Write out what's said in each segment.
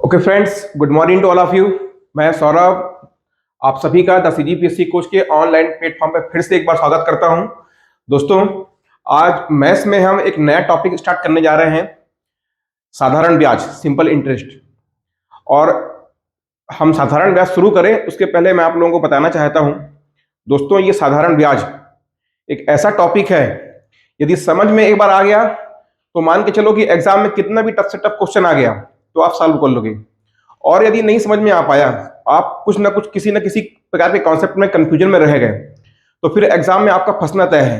Okay friends, good morning to all of you. मैं सौरभ आप सभी का द सीजीपीएससी कोच के ऑनलाइन प्लेटफॉर्म पर फिर से एक बार स्वागत करता हूं। दोस्तों, आज मैथ्स में हम एक नया टॉपिक स्टार्ट करने जा रहे हैं, साधारण ब्याज, सिंपल इंटरेस्ट। और हम साधारण ब्याज शुरू करें उसके पहले मैं आप लोगों को बताना चाहता हूं, दोस्तों, ये साधारण ब्याज एक ऐसा टॉपिक है, यदि समझ में एक बार आ गया तो मान के चलो कि एग्जाम में कितना भी टफ से टफ क्वेश्चन आ गया तो आप सॉल्व कर लोगे। और यदि नहीं समझ में आ पाया, आप कुछ ना कुछ किसी न किसी प्रकार के कॉन्सेप्ट में कंफ्यूजन में रह गए, तो फिर एग्जाम में आपका फंसना तय है।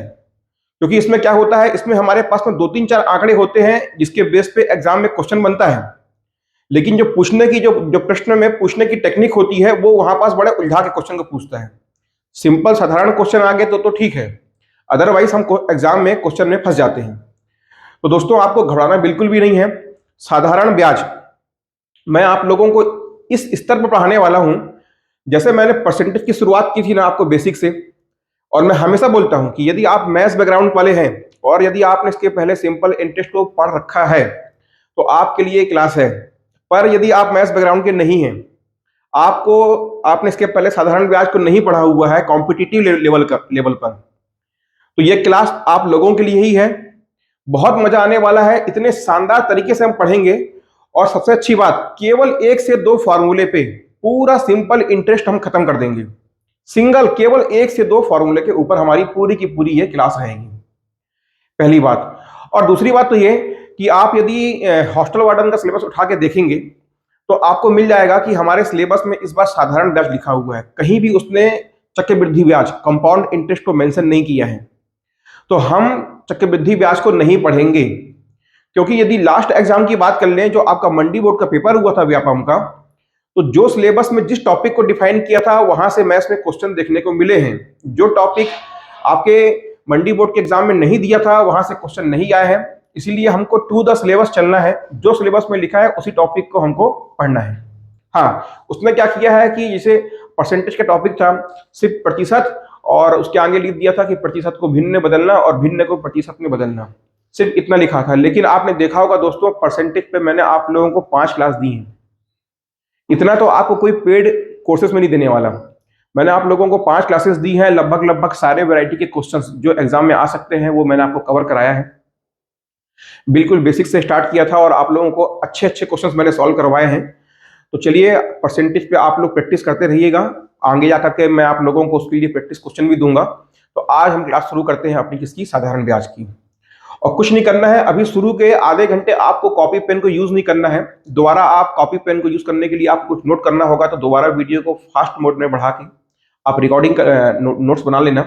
क्योंकि इसमें क्या होता है, इसमें हमारे पास में 2 3 4 आंकड़े होते हैं जिसके बेस पे एग्जाम में क्वेश्चन बनता है। लेकिन जो पूछने की जो जो प्रश्न में पूछने की टेक्निक होती है वो वहां पास बड़े उलझा के क्वेश्चन को पूछता है। सिंपल साधारण क्वेश्चन आ गए तो ठीक है, अदरवाइज हम एग्जाम में क्वेश्चन में फंस जाते हैं। तो दोस्तों, आपको घबराना बिल्कुल भी नहीं है। साधारण ब्याज मैं आप लोगों को इस स्तर पर पढ़ाने वाला हूं, जैसे मैंने परसेंटेज की शुरुआत की थी ना आपको बेसिक से। और मैं हमेशा बोलता हूं कि यदि आप मैथ्स बैकग्राउंड वाले हैं और यदि आपने इसके पहले सिंपल इंटरेस्ट को पढ़ रखा है तो आपके लिए क्लास है। पर यदि आप मैथ्स बैकग्राउंड के नहीं हैं, आपने इसके पहले साधारण ब्याज को नहीं पढ़ा हुआ है कॉम्पिटिटिव लेवल पर, तो ये क्लास आप लोगों के लिए ही है। बहुत मजा आने वाला है, इतने शानदार तरीके से हम पढ़ेंगे। और सबसे अच्छी बात, केवल 1 से 2 फार्मूले पे पूरा सिंपल इंटरेस्ट हम खत्म कर देंगे। सिंगल केवल 1 से 2 फार्मूले के ऊपर हमारी पूरी की पूरी ये क्लास रहेगी, पहली बात। और दूसरी बात तो ये कि आप यदि हॉस्टल वार्डन का सिलेबस उठा के देखेंगे तो आपको मिल जाएगा कि हमारे सिलेबस में इस बार साधारण ब्याज लिखा हुआ है, कहीं भी उसने चक्रवृद्धि ब्याज, कंपाउंड इंटरेस्ट को मेंशन नहीं किया है। तो हम चक्रवृद्धि ब्याज को नहीं पढ़ेंगे, क्योंकि यदि लास्ट एग्जाम की बात कर लें, जो आपका मंडी बोर्ड का पेपर हुआ था व्यापम का, तो जो सिलेबस में जिस टॉपिक को डिफाइन किया था वहां से मैथ्स में क्वेश्चन देखने को मिले हैं। जो टॉपिक आपके मंडी बोर्ड के एग्जाम में नहीं दिया था वहां से क्वेश्चन नहीं आए हैं। इसीलिए हमको टू द सिलेबस चलना है, जो सिलेबस में लिखा है उसी टॉपिक को हमको पढ़ना है। हाँ, उसमें क्या किया है कि जैसे परसेंटेज का टॉपिक था, सिर्फ प्रतिशत, और उसके आगे लिख दिया था कि प्रतिशत को भिन्न में बदलना और भिन्न को प्रतिशत में बदलना, सिर्फ इतना लिखा था। लेकिन आपने देखा होगा दोस्तों, परसेंटेज पे मैंने आप लोगों को 5 क्लास दी है। इतना तो आपको कोई पेड कोर्सेज में नहीं देने वाला। मैंने आप लोगों को 5 क्लासेस दी हैं, लगभग लगभग सारे वैरायटी के क्वेश्चंस जो एग्जाम में आ सकते हैं वो मैंने आपको कवर कराया है। बिल्कुल बेसिक से स्टार्ट किया था और आप लोगों को अच्छे अच्छे क्वेश्चंस मैंने सॉल्व करवाए हैं। तो चलिए, परसेंटेज पे आप लोग प्रैक्टिस करते रहिएगा, आगे जाकर के मैं आप लोगों को उसके लिए प्रैक्टिस क्वेश्चन भी दूंगा। तो आज हम क्लास शुरू करते हैं अपनी किसकी, साधारण ब्याज की। और कुछ नहीं करना है, अभी शुरू के आधे घंटे आपको कॉपी पेन को यूज नहीं करना है। दोबारा आप कॉपी पेन को यूज करने के लिए आपको कुछ नोट करना होगा, तो दोबारा वीडियो को फास्ट मोड में बढ़ा के आप रिकॉर्डिंग नोट्स बना लेना।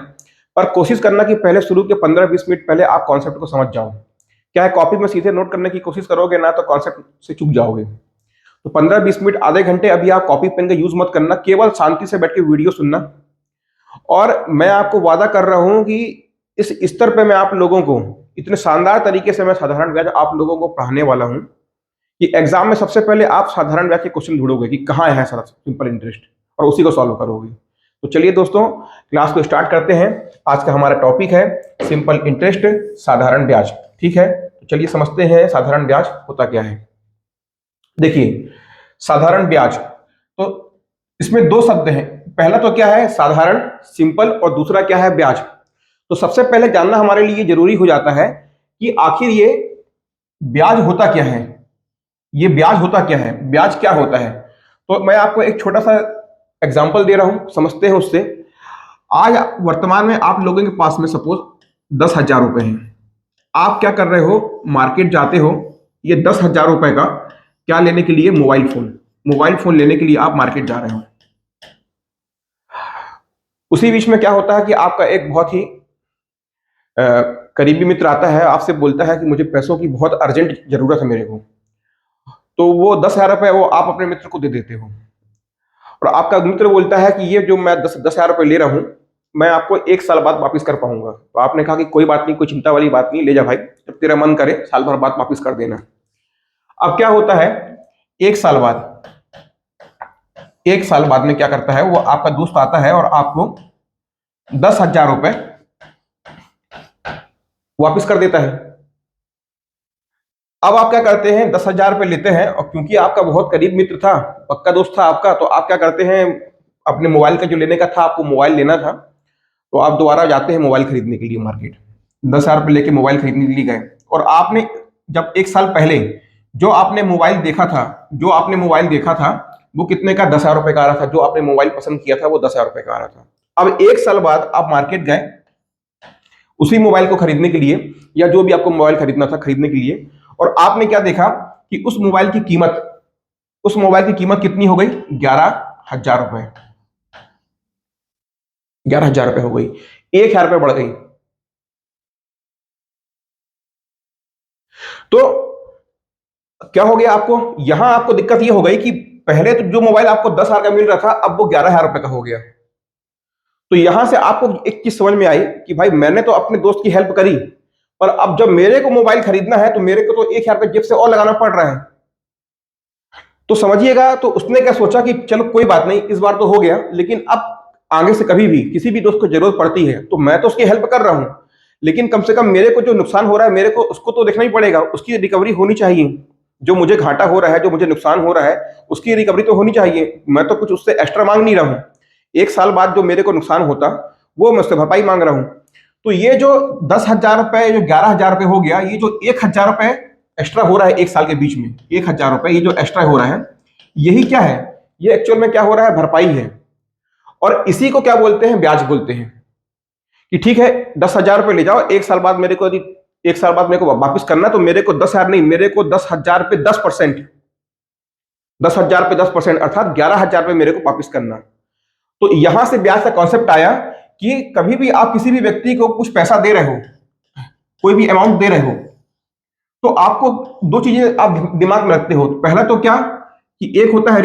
पर कोशिश करना कि पहले शुरू के 15-20 मिनट पहले आप कॉन्सेप्ट को समझ जाओ। क्या है, कॉपी में सीधे नोट करने की कोशिश करोगे ना तो कॉन्सेप्ट से चूक जाओगे। तो 15-20 मिनट, आधे घंटे अभी आप कॉपी पेन का यूज मत करना, केवल शांति से बैठ के वीडियो सुनना। और मैं आपको वादा कर रहा हूं कि इस स्तर पे मैं आप लोगों को इतने शानदार तरीके से मैं साधारण ब्याज आप लोगों को पढ़ाने वाला हूं कि एग्जाम में सबसे पहले आप साधारण ब्याज के क्वेश्चन ढूंढोगे कि कहाँ है सारा सिंपल इंटरेस्ट, और उसी को सॉल्व करोगे। तो चलिए दोस्तों, क्लास को स्टार्ट करते हैं। आज का हमारा टॉपिक है सिंपल इंटरेस्ट, साधारण ब्याज। ठीक है, तो चलिए समझते हैं साधारण ब्याज होता क्या है। देखिए, साधारण ब्याज, तो इसमें 2 शब्द हैं। पहला तो क्या है, साधारण, सिंपल, और दूसरा क्या है, ब्याज। तो सबसे पहले जानना हमारे लिए जरूरी हो जाता है कि आखिर ये ब्याज होता क्या है। ये ब्याज होता क्या है, ब्याज क्या होता है। तो मैं आपको एक छोटा सा एग्जांपल दे रहा हूं, समझते हैं उससे। आज वर्तमान में आप लोगों के पास में सपोज 10,000 रुपए हैं। आप क्या कर रहे हो, मार्केट जाते हो, ये 10,000 रुपए का क्या लेने के लिए, मोबाइल फोन लेने के लिए आप मार्केट जा रहे हो। उसी बीच में क्या होता है कि आपका एक बहुत ही करीबी मित्र आता है, आपसे बोलता है कि मुझे पैसों की बहुत अर्जेंट जरूरत है मेरे को। तो वो 10,000 रुपए वो आप अपने मित्र को दे देते हो, और आपका मित्र बोलता है कि ये जो मैं 10,000 रुपए ले रहा हूं, मैं आपको 1 साल बाद वापस कर पाऊंगा। तो आपने कहा कि कोई बात नहीं, कोई चिंता वाली बात नहीं, ले जा भाई, जब तेरा मन करे साल भर बाद वापस कर देना। अब क्या होता है, 1 साल बाद, 1 साल बाद में क्या करता है, वो आपका दोस्त आता है और आपको 10,000 रुपए वापस कर देता है। अब आप क्या करते हैं, 10,000 रुपये लेते हैं, और क्योंकि आपका बहुत करीब मित्र था, पक्का दोस्त था आपका, तो आप क्या करते हैं, अपने मोबाइल का जो लेने का था, आपको मोबाइल लेना था, तो आप दोबारा जाते हैं मोबाइल खरीदने के लिए मार्केट। 10,000 रुपये लेके मोबाइल खरीदने के लिए गए, और आपने जब 1 साल पहले जो आपने मोबाइल देखा था, वो कितने का, 10,000 रुपये का आ रहा था। जो आपने मोबाइल पसंद किया था वो 10,000 रुपये का आ रहा था। अब 1 साल बाद आप मार्केट गए उसी मोबाइल को खरीदने के लिए, या जो भी आपको मोबाइल खरीदना था खरीदने के लिए, और आपने क्या देखा कि उस मोबाइल की कीमत कितनी हो गई, 11,000 रुपए। 11,000 रुपए हो गई, 1,000 रुपए बढ़ गई। तो क्या हो गया, आपको यहां आपको दिक्कत ये हो गई कि पहले तो जो मोबाइल आपको 10,000 का मिल रहा था, अब वो 11,000 रुपए का हो गया। तो यहां से आपको एक चीज समझ में आई कि भाई मैंने तो अपने दोस्त की हेल्प करी, पर अब जब मेरे को मोबाइल खरीदना है तो मेरे को तो 1,000 रुपए जेब से और लगाना पड़ रहा है। तो समझिएगा, तो उसने क्या सोचा कि चलो कोई बात नहीं, इस बार तो हो गया, लेकिन अब आगे से कभी भी किसी भी दोस्त को जरूरत पड़ती है तो मैं तो उसकी हेल्प कर रहा हूं, लेकिन कम से कम मेरे को जो नुकसान हो रहा है, मेरे को उसको तो देखना ही पड़ेगा, उसकी रिकवरी होनी चाहिए। जो मुझे घाटा हो रहा है, जो मुझे नुकसान हो रहा है, उसकी रिकवरी तो होनी चाहिए। मैं तो कुछ उससे एक्स्ट्रा मांग नहीं रहा हूं। 1 साल बाद जो मेरे को नुकसान होता, वो मैं उससे भरपाई मांग रहा हूं। तो ये जो 10,000 रुपए, जो 11,000 रुपए हो गया, ये जो 1,000 रुपए एक्स्ट्रा हो रहा है 1 साल के बीच में, 1,000 रुपए ये जो एक्स्ट्रा हो रहा है, यही क्या है, ये एक्चुअल में क्या हो रहा है, भरपाई है। और इसी को क्या बोलते हैं, ब्याज बोलते हैं। कि ठीक है, 10,000 रुपये ले जाओ, 1 साल बाद मेरे को यदि 1 साल बाद मेरे को वापस करना, तो मेरे को 10,000 नहीं, मेरे को 10,000 पे 10%, 10,000 पे 10%, अर्थात 11,000 रुपये मेरे को वापस करना। तो यहां से ब्याज का कॉन्सेप्ट आया कि कभी भी आप किसी भी व्यक्ति को कुछ पैसा दे रहे हो, कोई भी अमाउंट दे रहे हो, तो आपको दो चीजें आप दिमाग में रखते हो। पहला तो क्या, कि एक होता है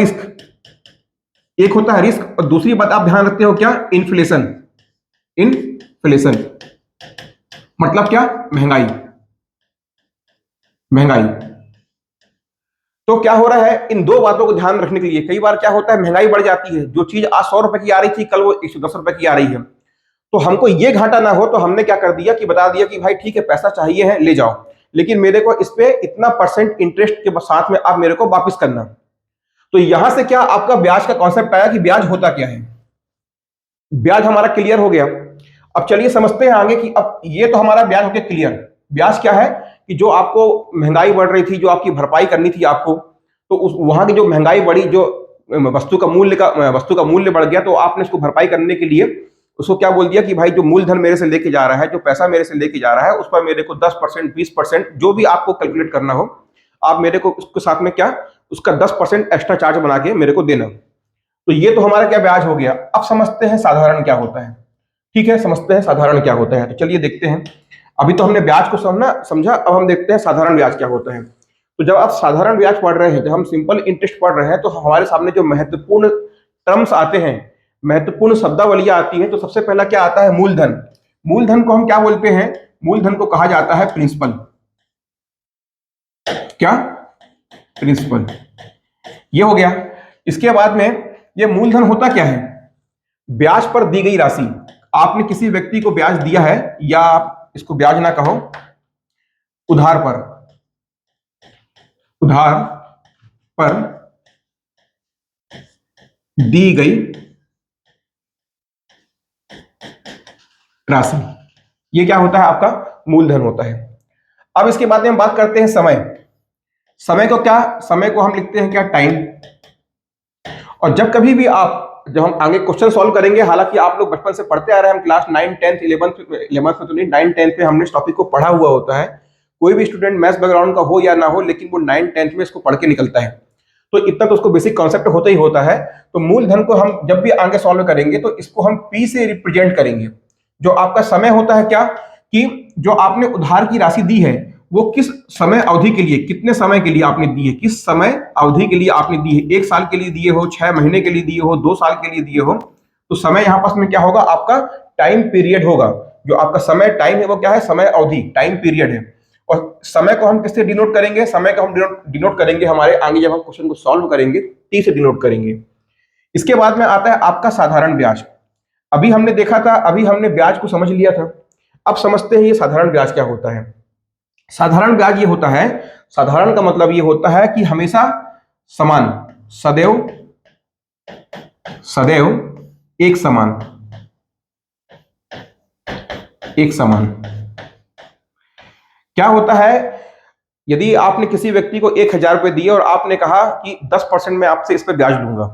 रिस्क, और दूसरी बात आप ध्यान रखते हो क्या, इन्फ्लेशन। इन्फ्लेशन मतलब क्या, महंगाई। महंगाई। तो क्या हो रहा है, इन दो बातों को ध्यान रखने के लिए कई बार क्या होता है, महंगाई बढ़ जाती है। जो चीज आज 100 रुपए की आ रही थी, कल वो 110 रुपए की आ रही है। तो हमको ये घाटा ना हो, तो हमने क्या कर दिया कि बता दिया कि भाई ठीक है, पैसा चाहिए है, ले जाओ, लेकिन मेरे को इस पे इतना परसेंट इंटरेस्ट के साथ में आप मेरे को वापस करना। तो यहां से क्या आपका ब्याज का कॉन्सेप्ट आया कि ब्याज होता क्या है। ब्याज हमारा क्लियर हो गया। अब चलिए समझते हैं आगे कि अब ये तो हमारा ब्याज हो गया क्लियर। ब्याज क्या है, कि जो आपको महंगाई बढ़ रही थी, जो आपकी भरपाई करनी थी आपको, तो उस वहां की जो महंगाई बढ़ी, जो वस्तु का मूल्य बढ़ गया, तो आपने इसको भरपाई करने के लिए उसको क्या बोल दिया कि भाई जो मूलधन मेरे से लेके जा रहा है, जो पैसा मेरे से लेके जा रहा है, उस पर मेरे को 10%, 20%, जो भी आपको कैलकुलेट करना हो, आप मेरे को उसके साथ में क्या, उसका 10% एक्स्ट्रा चार्ज बना के मेरे को देना। तो ये तो हमारा क्या, ब्याज हो गया। अब समझते हैं साधारण क्या होता है। ठीक है, समझते हैं साधारण क्या होता है। तो चलिए देखते हैं। अभी तो हमने ब्याज को समझा, अब हम देखते हैं साधारण ब्याज क्या होता है। तो जब आप साधारण ब्याज पढ़ रहे हैं, जब हम सिंपल इंटरेस्ट पढ़ रहे हैं, तो हमारे सामने जो महत्वपूर्ण टर्म्स आते हैं, महत्वपूर्ण शब्दावलियां आती हैं, तो सबसे पहला क्या आता है, मूलधन। मूलधन को हम क्या बोलते हैं, मूलधन को कहा जाता है प्रिंसिपल। क्या, प्रिंसिपल। ये हो गया। इसके बाद में, ये मूलधन होता क्या है, ब्याज पर दी गई राशि। आपने किसी व्यक्ति को ब्याज दिया है, या आप इसको ब्याज ना कहो, उधार पर, उधार पर दी गई राशि, ये क्या होता है, आपका मूलधन होता है। अब इसके बाद में हम बात करते हैं समय। समय को क्या, समय को हम लिखते हैं क्या, टाइम। और जब कभी भी आप, जब हम आगे क्वेश्चन सॉल्व करेंगे, हालांकि आप लोग बचपन से पढ़ते आ रहे हैं, हम क्लास 9, 10, 11th में तो नहीं, 9, 10 पे हमने इस टॉपिक को पढ़ा हुआ होता है। कोई भी स्टूडेंट मैथ्स बैकग्राउंड का हो या ना हो, लेकिन वो 9, 10 में इसको पढ़ के निकलता है। तो इतना तो उसको बेसिक कॉन्सेप्ट होता ही होता है। तो मूलधन को हम जब भी आगे सॉल्व करेंगे, तो इसको हम पी से रिप्रेजेंट करेंगे। जो आपका समय होता है क्या, कि जो आपने उधार की राशि दी है, वो किस समय अवधि के लिए, कितने समय के लिए आपने दी है, किस समय अवधि के लिए आपने दी है। 1 साल के लिए दिए हो, 6 महीने के लिए दिए हो, 2 साल के लिए दिए हो, तो समय यहाँ पास में क्या होगा, आपका टाइम पीरियड होगा। जो आपका समय टाइम है, वो क्या है, समय अवधि, टाइम पीरियड है। और समय को हम किससे डिनोट करेंगे, समय को हम डिनोट करेंगे हमारे आगे जब हम क्वेश्चन को सॉल्व करेंगे, टी से डिनोट करेंगे। इसके बाद में आता है आपका साधारण ब्याज। अभी हमने देखा था, अभी हमने ब्याज को समझ लिया था। अब समझते हैं ये साधारण ब्याज क्या होता है। साधारण ब्याज ये होता है, साधारण का मतलब ये होता है कि हमेशा समान, सदैव सदैव एक समान, एक समान। क्या होता है, यदि आपने किसी व्यक्ति को 1,000 रुपए दिए और आपने कहा कि 10% मैं आपसे इस पर ब्याज लूंगा,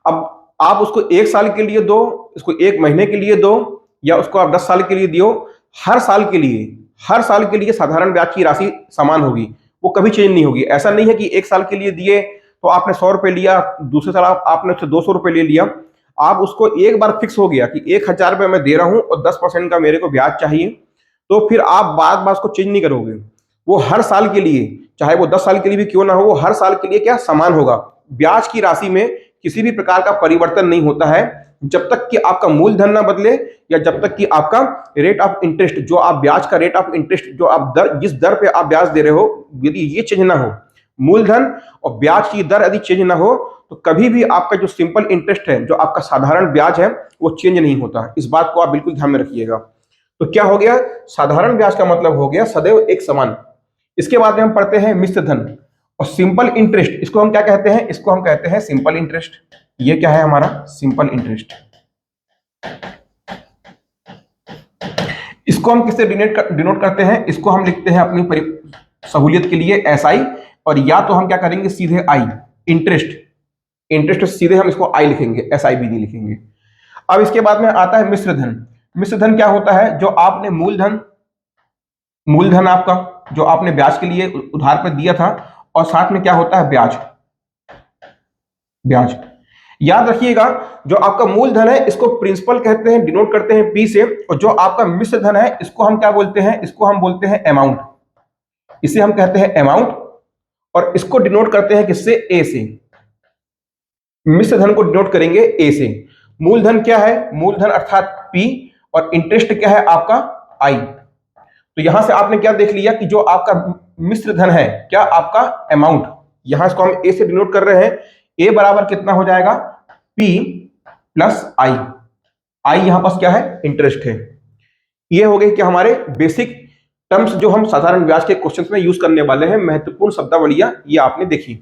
अब आप उसको 1 साल के लिए दो, उसको 1 महीने के लिए दो, या उसको आप 10 साल के लिए दियो, हर साल के लिए साधारण ब्याज की राशि समान होगी, वो कभी चेंज नहीं होगी। ऐसा नहीं है कि 1 साल के लिए दिए तो आपने 100 रुपए लिया, दूसरे साल आपने उससे 200 रुपए ले लिया। आप उसको एक बार फिक्स हो गया कि 1,000 रुपए मैं दे रहा हूं और 10% का मेरे को ब्याज चाहिए, तो फिर आप बार बार उसको चेंज नहीं करोगे। वो हर साल के लिए, चाहे वो 10 साल के लिए भी क्यों ना हो, वो हर साल के लिए क्या समान होगा। ब्याज की राशि में किसी भी प्रकार का परिवर्तन नहीं होता है जब तक कि आपका मूलधन ना बदले, या जब तक कि आपका रेट ऑफ इंटरेस्ट, जो आप ब्याज का रेट ऑफ इंटरेस्ट, जो आप दर, जिस दर पे आप ब्याज दे रहे हो, यदि ये चेंज ना हो, मूलधन और ब्याज की दर यदि चेंज ना हो, तो कभी भी आपका जो सिंपल इंटरेस्ट है, जो आपका साधारण ब्याज है, वो चेंज नहीं होता। इस बात को आप बिल्कुल ध्यान में रखिएगा। तो क्या हो गया, साधारण ब्याज का मतलब हो गया सदैव एक समान। इसके बाद में हम पढ़ते हैं मिश्र धन और सिंपल इंटरेस्ट। इसको हम क्या कहते हैं, इसको हम कहते हैं सिंपल इंटरेस्ट। ये क्या है हमारा सिंपल इंटरेस्ट। इसको हम किससे डिनोट करते हैं, इसको हम लिखते हैं अपनी सहूलियत के लिए SI, और या तो हम क्या करेंगे सीधे आई, इंटरेस्ट। इंटरेस्ट सीधे हम इसको आई लिखेंगे, SI भी नहीं लिखेंगे। अब इसके बाद में आता है मिश्र धन। मिश्र धन क्या होता है, जो आपने मूलधन आपका जो आपने ब्याज के लिए उधार पर दिया था, और साथ में क्या होता है ब्याज। ब्याज याद रखिएगा, जो आपका मूलधन है इसको प्रिंसिपल कहते हैं, डिनोट करते हैं P से, और जो आपका मिश्र धन है इसको हम क्या बोलते हैं, इसको हम बोलते हैं अमाउंट। इसे हम कहते हैं अमाउंट, और इसको डिनोट करते हैं किससे, A से। मिश्र धन को डिनोट करेंगे A से। मूलधन क्या है, मूलधन अर्थात P, और इंटरेस्ट क्या है आपका I। तो यहां से आपने क्या देख लिया कि जो आपका मिश्र धन है, क्या आपका अमाउंट, यहां इसको हम A से डिनोट कर रहे हैं। A बराबर कितना हो जाएगा, P प्लस I। I यहां पास क्या है, इंटरेस्ट है। ये हो गए कि हमारे बेसिक टर्म्स जो हम साधारण ब्याज के क्वेश्चंस में यूज करने वाले हैं, महत्वपूर्ण शब्दावलियां ये आपने देखी।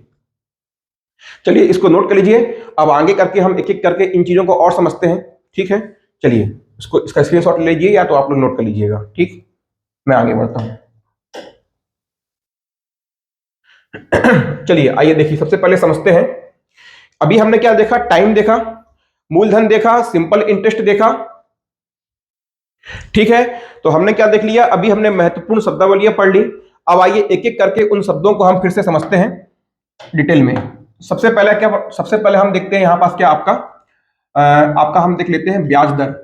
चलिए इसको नोट कर लीजिए। अब आगे करके हम एक एक करके इन चीजों को और समझते हैं, ठीक है। चलिए इसका स्क्रीनशॉट ले लीजिए, या तो आप लोग नोट कर लीजिएगा, ठीक। मैं आगे बढ़ता हूं। चलिए आइए देखिए, सबसे पहले समझते हैं। अभी हमने क्या देखा, टाइम देखा, मूलधन देखा, सिंपल इंटरेस्ट देखा, ठीक है। तो हमने क्या देख लिया, अभी हमने महत्वपूर्ण शब्दावलियां पढ़ ली। अब आइए एक एक करके उन शब्दों को हम फिर से समझते हैं डिटेल में। सबसे पहले हम देखते हैं यहां पास क्या आपका हम देख लेते हैं ब्याज दर।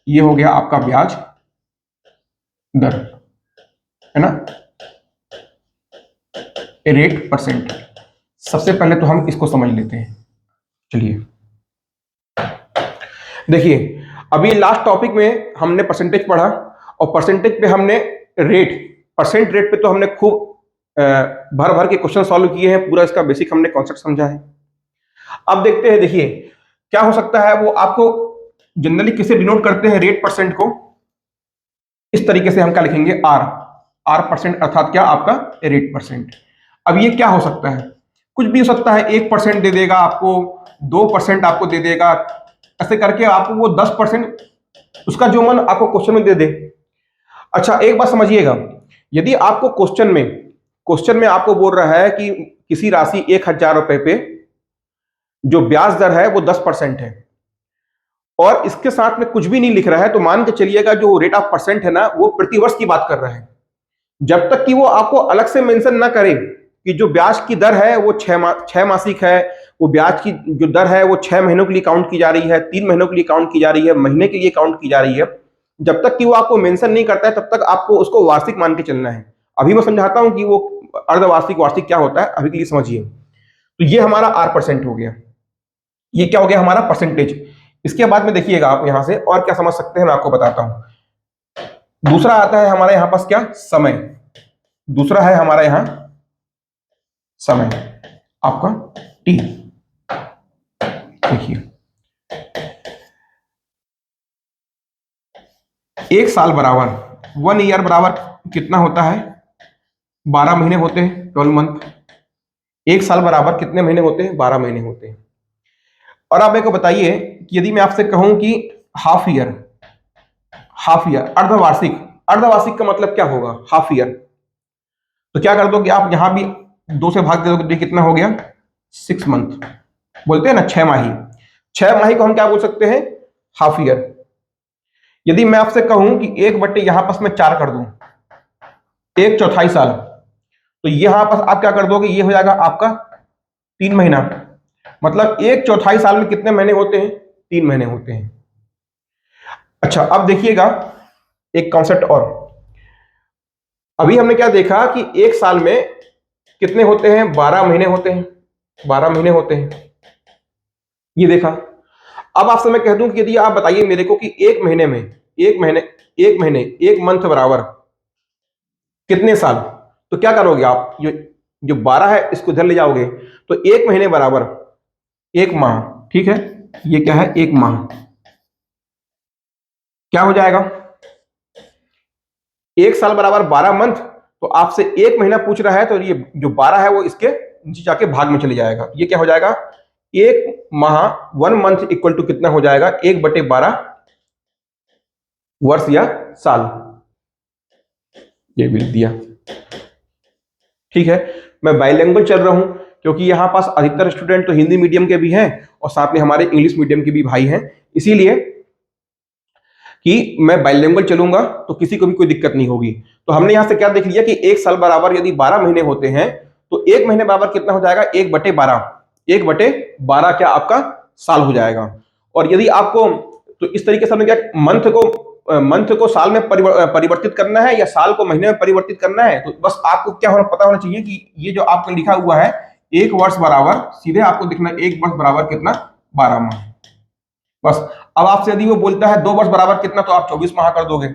ये हो गया आपका ब्याज दर, है ना, रेट परसेंट। सबसे पहले तो हम इसको समझ लेते हैं। चलिए देखिए, अभी लास्ट टॉपिक में हमने परसेंटेज पढ़ा, और परसेंटेज पे हमने परसेंट रेट पे तो हमने खूब भर भर के क्वेश्चन सॉल्व किए हैं, पूरा इसका बेसिक हमने कॉन्सेप्ट समझा है। अब देखते हैं, देखिए क्या हो सकता है, वो आपको जनरली किसे डिनोट करते हैं, रेट परसेंट को। इस तरीके से हम क्या लिखेंगे, आर परसेंट, अर्थात क्या आपका रेट परसेंट। अब ये क्या हो सकता है, कुछ भी हो सकता है, 1% दे देगा आपको, 2% आपको दे देगा, ऐसे करके आपको वो 10% उसका जो मन आपको क्वेश्चन में दे दे। अच्छा एक बात समझिएगा, यदि आपको क्वेश्चन में आपको बोल रहा है कि किसी राशि 1,000 रुपए पे जो ब्याज दर है वो 10% है, और इसके साथ में कुछ भी नहीं लिख रहा है, तो मान के चलिएगा जो रेट ऑफ परसेंट है ना, वो प्रतिवर्ष की बात कर रहा है। जब तक कि वो आपको अलग से मेंशन ना करे कि जो ब्याज की दर है वो 6 मासिक है, वो ब्याज की जो दर है वो 6 महीनों के लिए काउंट की जा रही है, 3 महीनों के लिए काउंट की जा रही है, महीने के लिए काउंट की जा रही है, जब तक कि वो आपको मेंशन नहीं करता है तब तक आपको उसको वार्षिक मान के चलना है। अभी मैं समझाता हूं कि वो अर्धवार्षिक वार्षिक क्या होता है, अभी के लिए समझिए। तो ये हमारा R% हो गया, ये क्या हो गया हमारा परसेंटेज। इसके बाद में देखिएगा आप यहां से और क्या समझ सकते हैं, मैं आपको बताता हूं। दूसरा आता है हमारे यहां पास क्या, समय। दूसरा है हमारा यहां समय, आपका T। देखिए 1 साल बराबर 1 ईयर बराबर कितना होता है, 12 महीने होते हैं, 12 मंथ। एक साल बराबर कितने महीने होते हैं? 12 महीने होते हैं। और आप मेरे को बताइए कि यदि मैं आपसे कहूं कि हाफ ईयर, हाफ ईयर अर्धवार्षिक, अर्धवार्षिक का मतलब क्या होगा? Half year. तो क्या कर दोगे आप? यहां भी 2 से भाग दे दोगे, कितना हो गया? 6 मंथ। बोलते हैं ना 6 माही। 6 माही को हम क्या बोल सकते हैं? Half year. यदि मैं आपसे कहूं कि 1/, यहां पास मैं 4 कर दूं, 1/4 साल, तो यहां पास आप क्या कर दोगे? ये हो जाएगा आपका 3 महीना। मतलब 1/4 साल में कितने महीने होते हैं? 3 महीने होते हैं। अच्छा, अब देखिएगा एक कॉन्सेप्ट और। अभी हमने क्या देखा कि एक साल में कितने होते हैं? 12 महीने होते हैं, 12 महीने होते हैं, ये देखा। अब आपसे मैं कह दूं कि यदि आप बताइए मेरे को कि एक महीने में, एक मंथ बराबर कितने साल, तो क्या करोगे आप? जो 12 है इसको इधर ले जाओगे, तो एक महीने बराबर 1 माह। ठीक है, ये क्या है? 1 माह। क्या हो जाएगा? एक साल बराबर 12 मंथ। तो आपसे एक महीना पूछ रहा है, तो ये जो 12 है वो इसके नीचे जाके भाग में चले जाएगा। ये क्या हो जाएगा? एक माह, 1 मंथ इक्वल टू कितना हो जाएगा? 1/12 वर्ष या साल। ये भी लिख दिया। ठीक है, मैं बाइलिंगुअल चल रहा हूं क्योंकि यहां पास अधिकतर स्टूडेंट तो हिंदी मीडियम के भी हैं और साथ में हमारे इंग्लिश मीडियम के भी भाई हैं, इसीलिए कि मैं बाइलिंगुअल चलूंगा तो किसी को भी कोई दिक्कत नहीं होगी। तो हमने यहां से क्या देख लिया कि एक साल बराबर यदि 12 महीने होते हैं, तो एक महीने बराबर कितना हो जाएगा? 1/12। 1/12 क्या आपका साल हो जाएगा। और यदि आपको, तो इस तरीके से हमने क्या, मंथ को साल में परिवर्तित करना है या साल को महीने में परिवर्तित करना है, तो बस आपको क्या होना, पता होना चाहिए कि ये जो आपका लिखा हुआ है 1 वर्ष बराबर, सीधे आपको दिखना 1 वर्ष बराबर कितना? 12 माह। बस। अब आपसे यदि वो बोलता है 2 वर्ष बराबर कितना, तो आप 24 माह कर दोगे।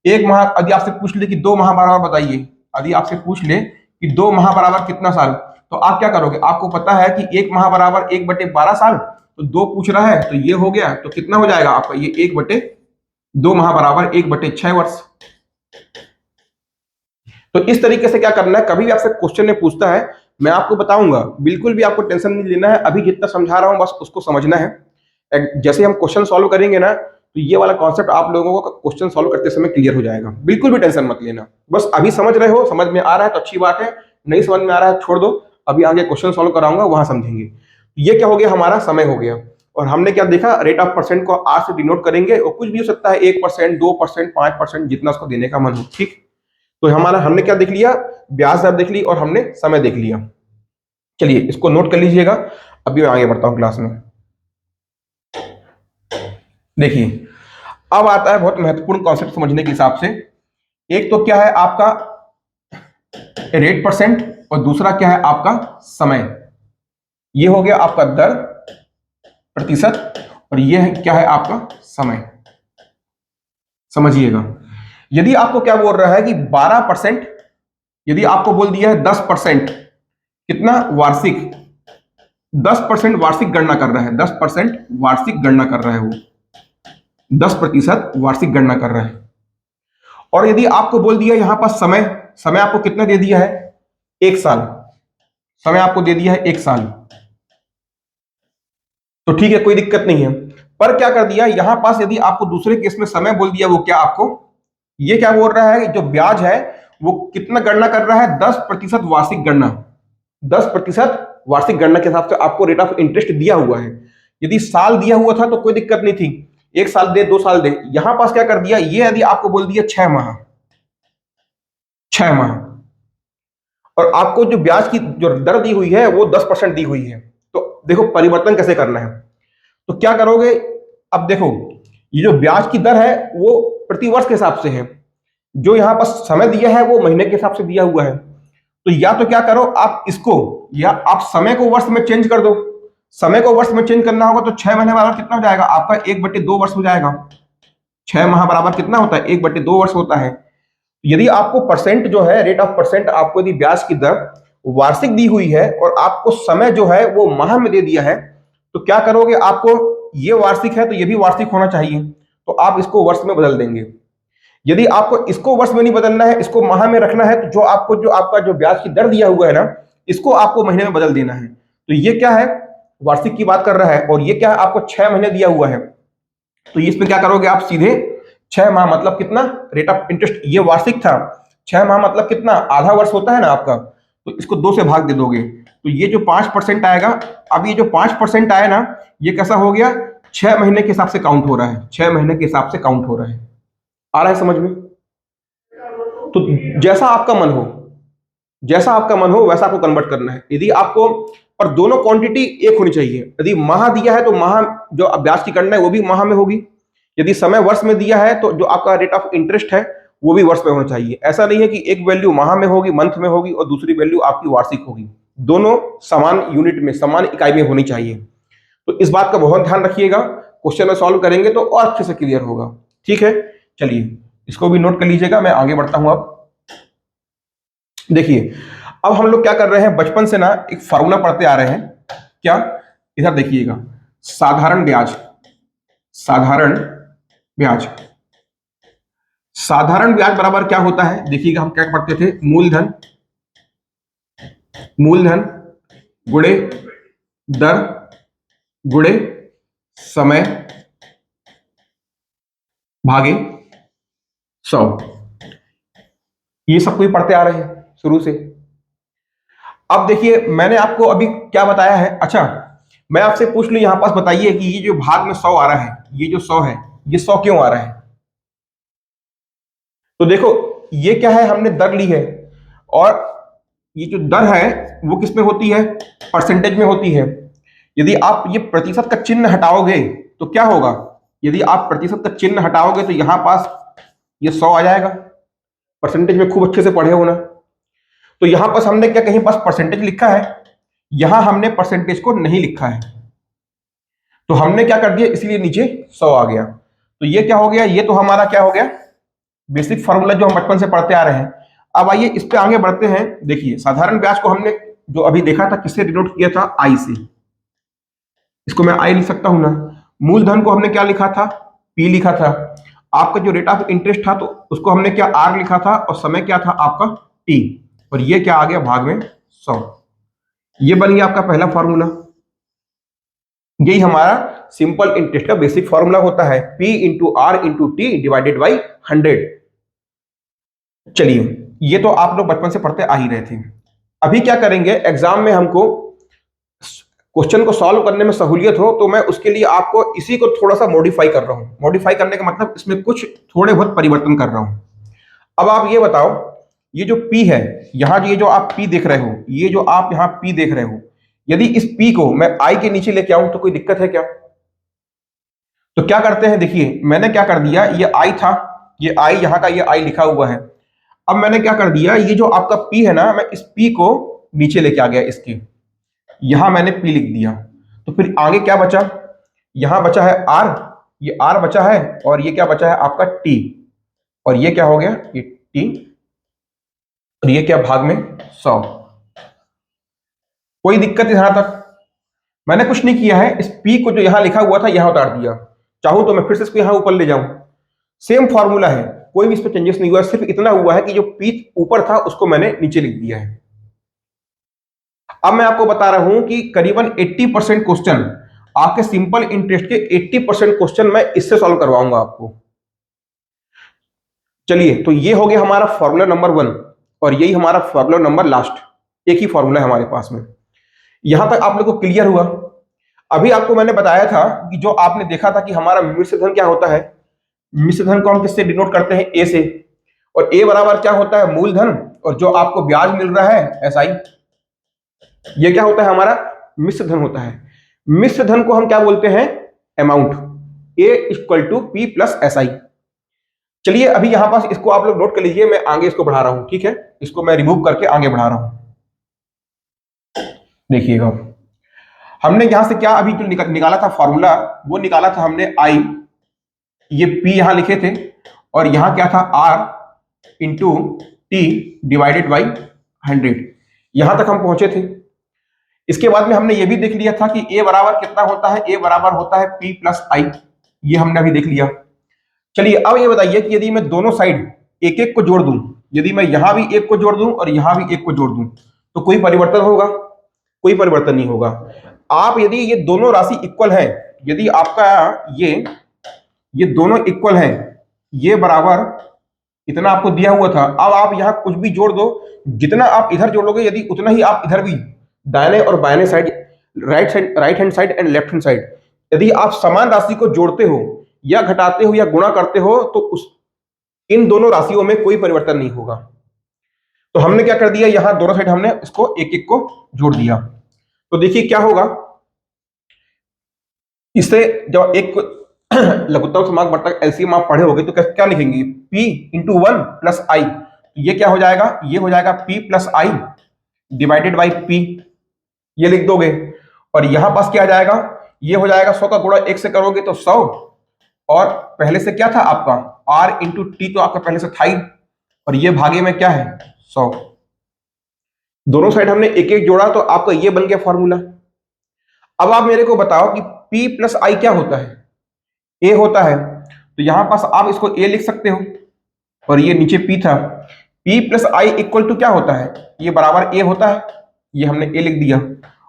एक माह यदि आपसे पूछ ले कि 2 माह बराबर बताइए, यदि आपसे पूछ ले कि 2 माह बराबर कितना साल, तो आप क्या करोगे? आपको पता है कि 1 माह बराबर 1/12 साल, तो 2 पूछ रहा है तो ये हो गया, तो कितना हो जाएगा आपका? ये 1/2 माह बराबर 1/6 वर्ष। तो इस तरीके से क्या करना है, कभी भी आपसे क्वेश्चन में पूछता है, मैं आपको बताऊंगा, बिल्कुल भी आपको टेंशन नहीं लेना है। अभी जितना समझा रहा हूं बस उसको समझना है। जैसे हम क्वेश्चन सॉल्व करेंगे ना, तो ये वाला कॉन्सेप्ट आप लोगों को क्वेश्चन सॉल्व करते समय क्लियर हो जाएगा। बिल्कुल भी टेंशन मत लेना। बस अभी समझ रहे हो, समझ में आ रहा है तो अच्छी बात है, नहीं समझ में आ रहा है छोड़ दो, अभी आगे क्वेश्चन सॉल्व कराऊंगा वहां समझेंगे। ये क्या हो गया? हमारा समय हो गया। और हमने क्या देखा? रेट ऑफ परसेंट को आज से डिनोट करेंगे, और कुछ भी हो सकता है, 1%, 2%, 5%, जितना उसको देने का मन हो। ठीक, तो हमारा हमने क्या देख लिया? ब्याज दर देख ली और हमने समय देख लिया। चलिए इसको नोट कर लीजिएगा, अभी मैं आगे बढ़ता हूं क्लास में। देखिए, अब आता है बहुत महत्वपूर्ण कॉन्सेप्ट समझने के हिसाब से। एक तो क्या है आपका रेट परसेंट, और दूसरा क्या है आपका समय। ये हो गया आपका दर, प्रतिशत, और ये है क्या है आपका समय। समझिएगा, यदि आपको क्या बोल रहा है कि 12%, यदि आपको बोल दिया है 10%, कितना? वार्षिक। 10% वार्षिक गणना कर रहा है, 10% वार्षिक गणना कर रहा है वो, 10% वार्षिक गणना कर रहा है। और यदि आपको बोल दिया यहां पर समय, समय आपको कितना दे दिया है? 1 साल। समय आपको दे दिया है 1 साल, तो ठीक है, कोई दिक्कत नहीं है। पर क्या कर दिया यहां पास, यदि आपको दूसरे केस में समय बोल दिया, वो क्या आपको, ये क्या बोल रहा है? जो ब्याज है वो कितना गणना कर रहा है? 10% वार्षिक गणना। 10% वार्षिक गणना के हिसाब से आपको रेट ऑफ इंटरेस्ट दिया हुआ है। यदि साल दिया हुआ था तो कोई दिक्कत नहीं थी, 1 साल दे, 2 साल दे। यहां पास क्या कर दिया, ये यदि आपको बोल दिया 6 माह, 6 माह, और आपको जो ब्याज की जो दर दी हुई है वो 10% दी हुई है। तो देखो परिवर्तन कैसे करना है, तो क्या करोगे? अब देखो, ये जो ब्याज की दर है वो प्रति वर्ष के हिसाब से है, जो यहां पर समय दिया है वो महीने के हिसाब से दिया हुआ है। तो या तो क्या करो आप इसको, या आप समय को वर्ष में चेंज कर दो। समय को वर्ष में चेंज करना होगा तो 6 महीने बराबर कितना हो जाएगा आपका? 1/2 वर्ष हो जाएगा। 6 माह बराबर कितना होता है? 1/2 वर्ष होता है। यदि आपको परसेंट जो है, रेट ऑफ परसेंट, आपको यदि ब्याज की दर वार्षिक दी हुई है और आपको समय जो है वो माह में दे दिया है, तो क्या करोगे? आपको ये वार्षिक है तो ये भी वार्षिक होना चाहिए, तो आप इसको वर्ष में बदल देंगे। यदि आपको इसको वर्ष में नहीं बदलना है, इसको माह में रखना है, तो जो आपको जो आपका जो ब्याज की दर दिया हुआ है ना, इसको आपको महीने में बदल देना है। तो ये क्या है, वार्षिक की बात कर रहा है, और ये क्या है, आपको 6 महीने दिया हुआ है। तो इसमें क्या करोगे आप, सीधे 6 माह मतलब कितना, रेट ऑफ इंटरेस्ट ये वार्षिक था, 6 माह मतलब कितना, आधा वर्ष होता है ना आपका, तो इसको 2 से भाग दे दोगे, तो ये जो 5% आएगा, अब ये जो 5% आया ना, ये कैसा हो गया, 6 महीने के हिसाब से काउंट हो रहा है, 6 महीने के हिसाब से काउंट हो रहा है। आ रहा है समझ में? तो जैसा आपका मन हो, जैसा आपका मन हो वैसा आपको कन्वर्ट करना है। यदि आपको, पर दोनों क्वांटिटी एक होनी चाहिए। यदि माह दिया है तो माह जो ब्याज की गणना है वो भी माह में होगी। यदि समय वर्ष में दिया है तो जो आपका रेट ऑफ इंटरेस्ट है वो भी वर्ष में होना चाहिए। ऐसा नहीं है कि एक वैल्यू माह में होगी, मंथ में होगी, और दूसरी वैल्यू आपकी वार्षिक होगी। दोनों समान यूनिट में, समान इकाई में होनी चाहिए। तो इस बात का बहुत ध्यान रखिएगा, क्वेश्चन में सॉल्व करेंगे तो और अच्छे से क्लियर होगा। ठीक है, चलिए इसको भी नोट कर लीजिएगा, मैं आगे बढ़ता हूं। अब देखिए, अब हम लोग क्या कर रहे हैं, बचपन से ना एक फार्मूला पढ़ते आ रहे हैं। क्या, इधर देखिएगा, साधारण ब्याज, साधारण ब्याज, साधारण ब्याज बराबर क्या होता है, देखिएगा हम क्या पढ़ते थे, मूलधन, मूलधन गुणे दर गुणे समय भागे 100। ये सब कोई पढ़ते आ रहे हैं शुरू से। अब देखिए, मैंने आपको अभी क्या बताया है। अच्छा, मैं आपसे पूछ लूं, यहां पास बताइए कि ये जो भाग में 100 आ रहा है, ये जो 100 है, ये 100 क्यों आ रहा है? तो देखो, ये क्या है, हमने दर ली है, और ये जो दर है वो किस में होती है, परसेंटेज में होती है। यदि आप ये प्रतिशत का चिन्ह हटाओगे तो क्या होगा, यदि आप प्रतिशत का चिन्ह हटाओगे तो यहां पास ये 100 आ जाएगा। परसेंटेज में खूब अच्छे से पढ़े हो ना। तो यहां पास हमने क्या, कहीं पास परसेंटेज लिखा है, यहां हमने परसेंटेज को नहीं लिखा है, तो हमने क्या कर दिया, इसलिए नीचे 100 आ गया। तो ये क्या हो गया, ये तो हमारा क्या हो गया, बेसिक फॉर्मूला जो हम बचपन से पढ़ते आ रहे हैं। अब आइए इस पे आगे बढ़ते हैं। देखिए, साधारण ब्याज को हमने जो अभी देखा था किससे डिनोट किया था, आई से। इसको मैं आई लिख सकता हूं ना। मूलधन को हमने क्या लिखा था, पी लिखा था। आपका जो रेट ऑफ इंटरेस्ट था तो उसको हमने क्या, आर लिखा था, और समय क्या था आपका, टी। और ये क्या आ गया, भाग में 100। ये बन गया आपका पहला फॉर्मूला। यही हमारा सिंपल इंटरेस्ट का बेसिक फॉर्मूला होता है, P into R into T divided by 100। चलिए, ये तो आप लोग बचपन से पढ़ते आ ही रहे थे। अभी क्या करेंगे, एग्जाम में हमको क्वेश्चन को सॉल्व करने में सहूलियत हो, तो मैं उसके लिए आपको इसी को थोड़ा सा मॉडिफाई कर रहा हूं। मॉडिफाई करने का मतलब इसमें कुछ थोड़े बहुत परिवर्तन कर रहा हूं। अब आप ये बताओ, ये जो P है, यहां ये जो आप P देख रहे हो, ये जो आप यहां P देख रहे हो, यदि इस P को मैं I के नीचे लेके आऊं तो कोई दिक्कत है क्या? तो क्या करते हैं, देखिए मैंने क्या कर दिया, ये I था, ये I यहां का ये I लिखा हुआ है। अब मैंने क्या कर दिया, ये जो आपका P है ना, मैं इस P को नीचे लेके आ गया, इसके यहां मैंने P लिख दिया। तो फिर आगे क्या बचा, यहां बचा है R, ये R बचा है, और ये क्या बचा है आपका T, और ये क्या हो गया, ये T, और ये क्या, भाग में 100। कोई दिक्कत यहां तक? मैंने कुछ नहीं किया है, इस P को जो यहां लिखा हुआ था यहां उतार दिया। चाहूं तो मैं फिर से इसको यहां ऊपर ले जाऊं, सेम फॉर्मूला है, कोई भी इस पर चेंजेस नहीं हुआ। सिर्फ इतना हुआ है कि जो P ऊपर था उसको मैंने नीचे लिख दिया है। अब मैं आपको बता रहा हूं कि करीबन 80% क्वेश्चन, आपके सिंपल इंटरेस्ट के 80% क्वेश्चन मैं इससे सॉल्व करवाऊंगा आपको। चलिए, तो ये हो गया हमारा फॉर्मूला नंबर 1, और यही हमारा फॉर्मूला नंबर लास्ट। एक ही फॉर्मूला है हमारे पास में। यहां तक आप लोग को क्लियर हुआ? अभी आपको मैंने बताया था कि जो आपने देखा था कि हमारा मिश्र धन क्या होता है, मिश्र धन को हम किससे डिनोट करते हैं, ए से। और ए बराबर क्या होता है, मूलधन, और जो आपको ब्याज मिल रहा है एसआई, ये क्या होता है हमारा, मिश्र धन होता है। मिश्र धन को हम क्या बोलते हैं, amount, A equal to P plus SI. चलिए, अभी यहां पास इसको आप लोग नोट कर लीजिए, मैं आगे इसको बढ़ा रहा हूं, ठीक है, इसको मैं रिमूव करके आगे बढ़ा रहा हूं। देखिएगा, हमने यहां से क्या अभी जो निकाला था फॉर्मूला, वो निकाला था हमने आई, ये पी यहां लिखे थे, और यहां क्या था, R into T divided by 100। यहां तक हम पहुंचे थे। इसके बाद में हमने ये भी देख लिया था कि ए बराबर कितना होता है, ए बराबर होता है पी प्लस आई, ये हमने अभी देख लिया। चलिए अब ये बताइए कि यदि मैं दोनों साइड एक एक को जोड़ दूं, यदि मैं यहां भी एक को जोड़ दूं और यहां भी एक को जोड़ दूं, तो कोई परिवर्तन होगा? कोई परिवर्तन नहीं होगा। आप यदि ये दोनों राशि इक्वल है, यदि आपका ये दोनों इक्वल हैं, ये बराबर इतना आपको दिया हुआ था, अब आप यहां कुछ भी जोड़ दो, जितना आप इधर जोड़ोगे यदि उतना ही आप इधर भी, दाहिने और बाएं side, right hand side and left hand side, यदि आप समान राशि को जोड़ते हो या घटाते हो या गुणा करते हो, तो उस इन दोनों राशियों में कोई परिवर्तन नहीं होगा। तो हमने क्या कर दिया, यहां दोनों साइड हमने इसको एक एक को जोड़ दिया। तो देखिए क्या होगा, इससे जब एक लघुत्तम समांग बढ़ता एलसीएम आप पढ़े होगे तो क्या लिखेंगे, P इंटू 1 प्लस आई। ये क्या हो जाएगा, ये हो जाएगा P plus I divided by P, ये लिख दोगे। और यहां पास क्या आ जाएगा, ये हो जाएगा 100 का गुणा 1 से करोगे तो 100, और पहले से क्या था आपका R इंटू टी, तो आपका पहले से था ही, और ये भागे में क्या है 100। दोनों साइड हमने एक एक जोड़ा तो आपका ये बन गया फॉर्मूला। अब आप मेरे को बताओ कि P प्लस आई क्या होता है, ए होता है। तो यहां पास आप इसको ए लिख सकते हो, और ये नीचे P था। P plus I equal to क्या होता है, ये बराबर ए होता है, ये हमने ए लिख दिया।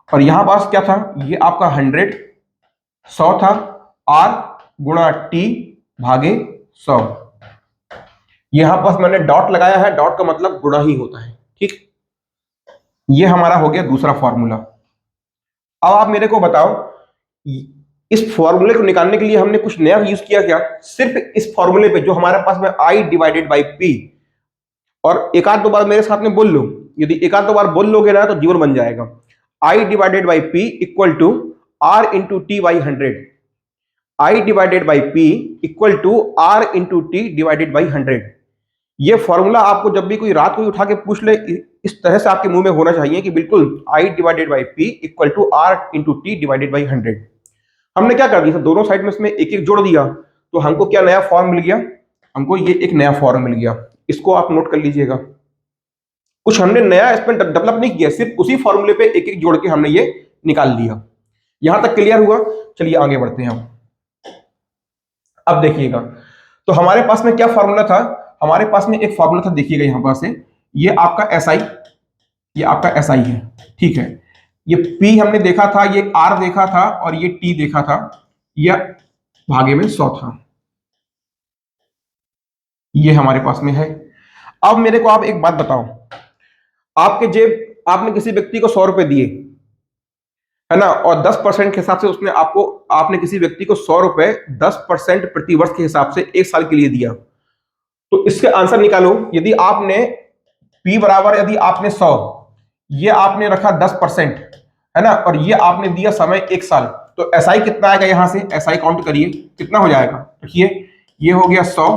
और यहां पास क्या था, ये आपका 100 था, R गुणा टी भागे 100। यहां पास मैंने डॉट लगाया है, डॉट का मतलब गुणा ही होता है, ठीक। ये हमारा हो गया दूसरा फॉर्मूला। अब आप मेरे को बताओ, इस फॉर्मूले को निकालने के लिए हमने कुछ नया यूज किया क्या? सिर्फ इस फॉर्मूले पे जो हमारे पास में आई डिवाइडेड बाई पी, और एक आध दो बार मेरे साथ में बोल लो, यदि एक आध दो बार बोल लोगे ना तो जीवन बन जाएगा। I divided by P equal to R into T by 100। I divided by P equal to R into T divided by 100। ये फॉर्मूला आपको जब भी कोई रात को उठा के पूछ ले, इस तरह से आपके मुंह में होना चाहिए कि बिल्कुल I divided by P equal to R into T divided by 100। हमने क्या कर दिया, दोनों साइड में इसमें एक एक जोड़ दिया, तो हमको क्या नया फॉर्म मिल गया, हमको ये एक नया फॉर्म मिल गया। इसको आप नोट कर लीजिएगा। कुछ हमने नया इसमें डेवलप नहीं किया, सिर्फ उसी फॉर्मूले पे एक एक जोड़ के हमने ये निकाल लिया। यहां तक क्लियर हुआ? चलिए आगे बढ़ते हैं हम। अब देखिएगा, तो हमारे पास में क्या फॉर्मूला था, हमारे पास में एक फॉर्मूला था, देखिएगा यहां पास है, ये आपका एसआई, ये आपका एसआई है, ठीक है। ये P हमने देखा था, ये R देखा था, और ये T देखा था, ये भागे में 100 था, ये हमारे पास में है। अब मेरे को आप एक बात बताओ, आपके जेब, आपने किसी व्यक्ति को 100 रुपए दिए, है ना, और 10% के हिसाब से उसने आपको, आपने किसी व्यक्ति को 100 रुपए 10% प्रतिवर्ष के हिसाब से 1 साल के लिए दिया। तो इसके आंसर निकालो, यदि आपने P बराबर, यदि आपने 100, ये आपने रखा 10%, है ना, और ये आपने दिया समय 1 साल, तो एसआई कितना आएगा, यहां से एसआई काउंट करिए कितना हो जाएगा। देखिए ये हो गया 100,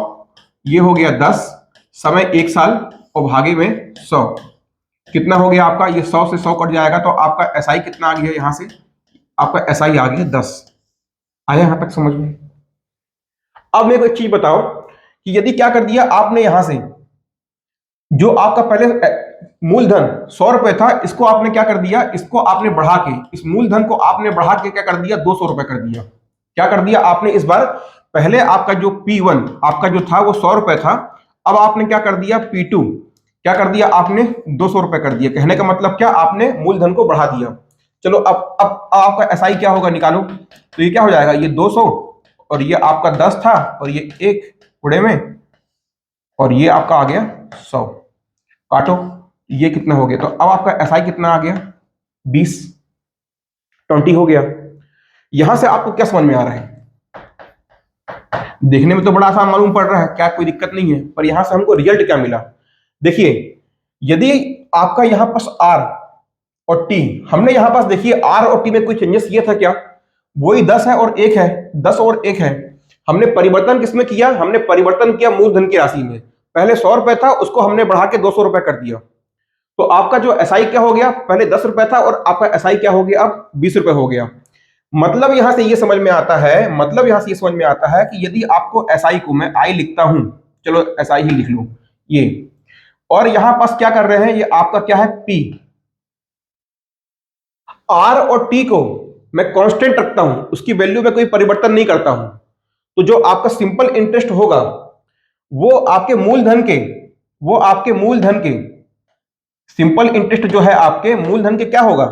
ये हो गया 10, समय 1 साल, और भागे में 100, कितना हो गया आपका, ये 100 से 100 कट जाएगा, तो आपका एसआई कितना आ गया, यहां से आपका एसआई आ गया 10। आया यहां तक समझ में? अब मेरे को एक चीज बताओ कि यदि क्या कर दिया आपने, यहां से जो आपका पहले मूलधन 100 रुपए था, इसको आपने क्या कर दिया, इसको आपने बढ़ा के, इस मूलधन को आपने बढ़ा के क्या कर दिया, 200 रुपए कर दिया। क्या कर दिया आपने इस बार, पहले आपका जो P1 आपका जो था वो 100 रुपए था, अब आपने क्या कर दिया P2, क्या कर दिया आपने 200 रुपए कर दिया। कहने का मतलब क्या, आपने मूलधन को बढ़ा दिया। चलो अब आपका एसआई क्या होगा निकालो, तो ये क्या हो जाएगा, ये 200, और ये आपका 10 था, और ये 1 गुणे में, और ये आपका आ गया 100, काटो, ये कितना हो गया, तो अब आपका एसआई कितना आ गया 20, 20 हो गया। यहां से आपको क्या समझ में आ रहा है, देखने में तो बड़ा आसान मालूम पड़ रहा है, क्या कोई दिक्कत नहीं है, पर यहां से हमको रिजल्ट क्या मिला। देखिए यदि आपका यहां पास R और T, हमने यहां पास देखिए R और T में कोई चेंजेस किया था क्या, वही 10 है और 1 है, 10 और 1 है। हमने परिवर्तन किसमें किया, हमने परिवर्तन किया मूलधन की राशि में। पहले 100 रुपए था, उसको हमने बढ़ा के 200 रुपए कर दिया, तो आपका जो एसआई क्या हो गया, पहले 10 रुपए था और आपका एसआई क्या हो गया, अब 20 रुपए हो गया। मतलब यहां से ये समझ में आता है, मतलब यहां से ये समझ में आता है कि यदि आपको एसआई को, मैं आई लिखता हूं, चलो एसआई ही लिख लो ये, और यहां पास क्या कर रहे हैं, ये आपका क्या है P, R और T को मैं कांस्टेंट रखता हूं, उसकी वैल्यू में कोई परिवर्तन नहीं करता हूं, तो जो आपका सिंपल इंटरेस्ट होगा वो आपके मूलधन के सिंपल इंटरेस्ट जो है आपके मूलधन के क्या होगा,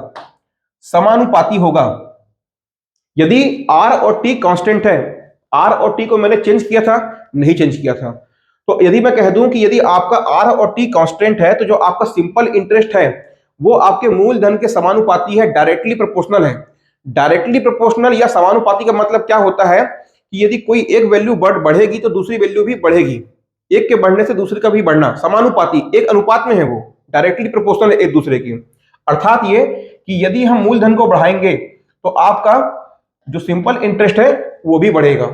समानुपाती होगा। यदि आर और टी कांस्टेंट है, आर और टी को मैंने चेंज किया था, नहीं चेंज किया था, तो यदि मैं कह दूं कि यदि आपका आर और टी कांस्टेंट है तो जो आपका सिंपल इंटरेस्ट है वो आपके मूलधन के समानुपाती है, डायरेक्टली प्रोपोर्शनल है। डायरेक्टली प्रोपोर्शनल या समानुपाती का मतलब क्या होता है कि यदि कोई एक वैल्यू बढ़ेगी तो दूसरी वैल्यू भी बढ़ेगी, एक के बढ़ने से दूसरे का भी बढ़ना, समानुपाती, एक अनुपात में है वो, डायरेक्टली प्रोपोर्शनल है एक दूसरे की। अर्थात ये कि यदि हम मूलधन को बढ़ाएंगे तो आपका जो सिंपल इंटरेस्ट है वो भी बढ़ेगा।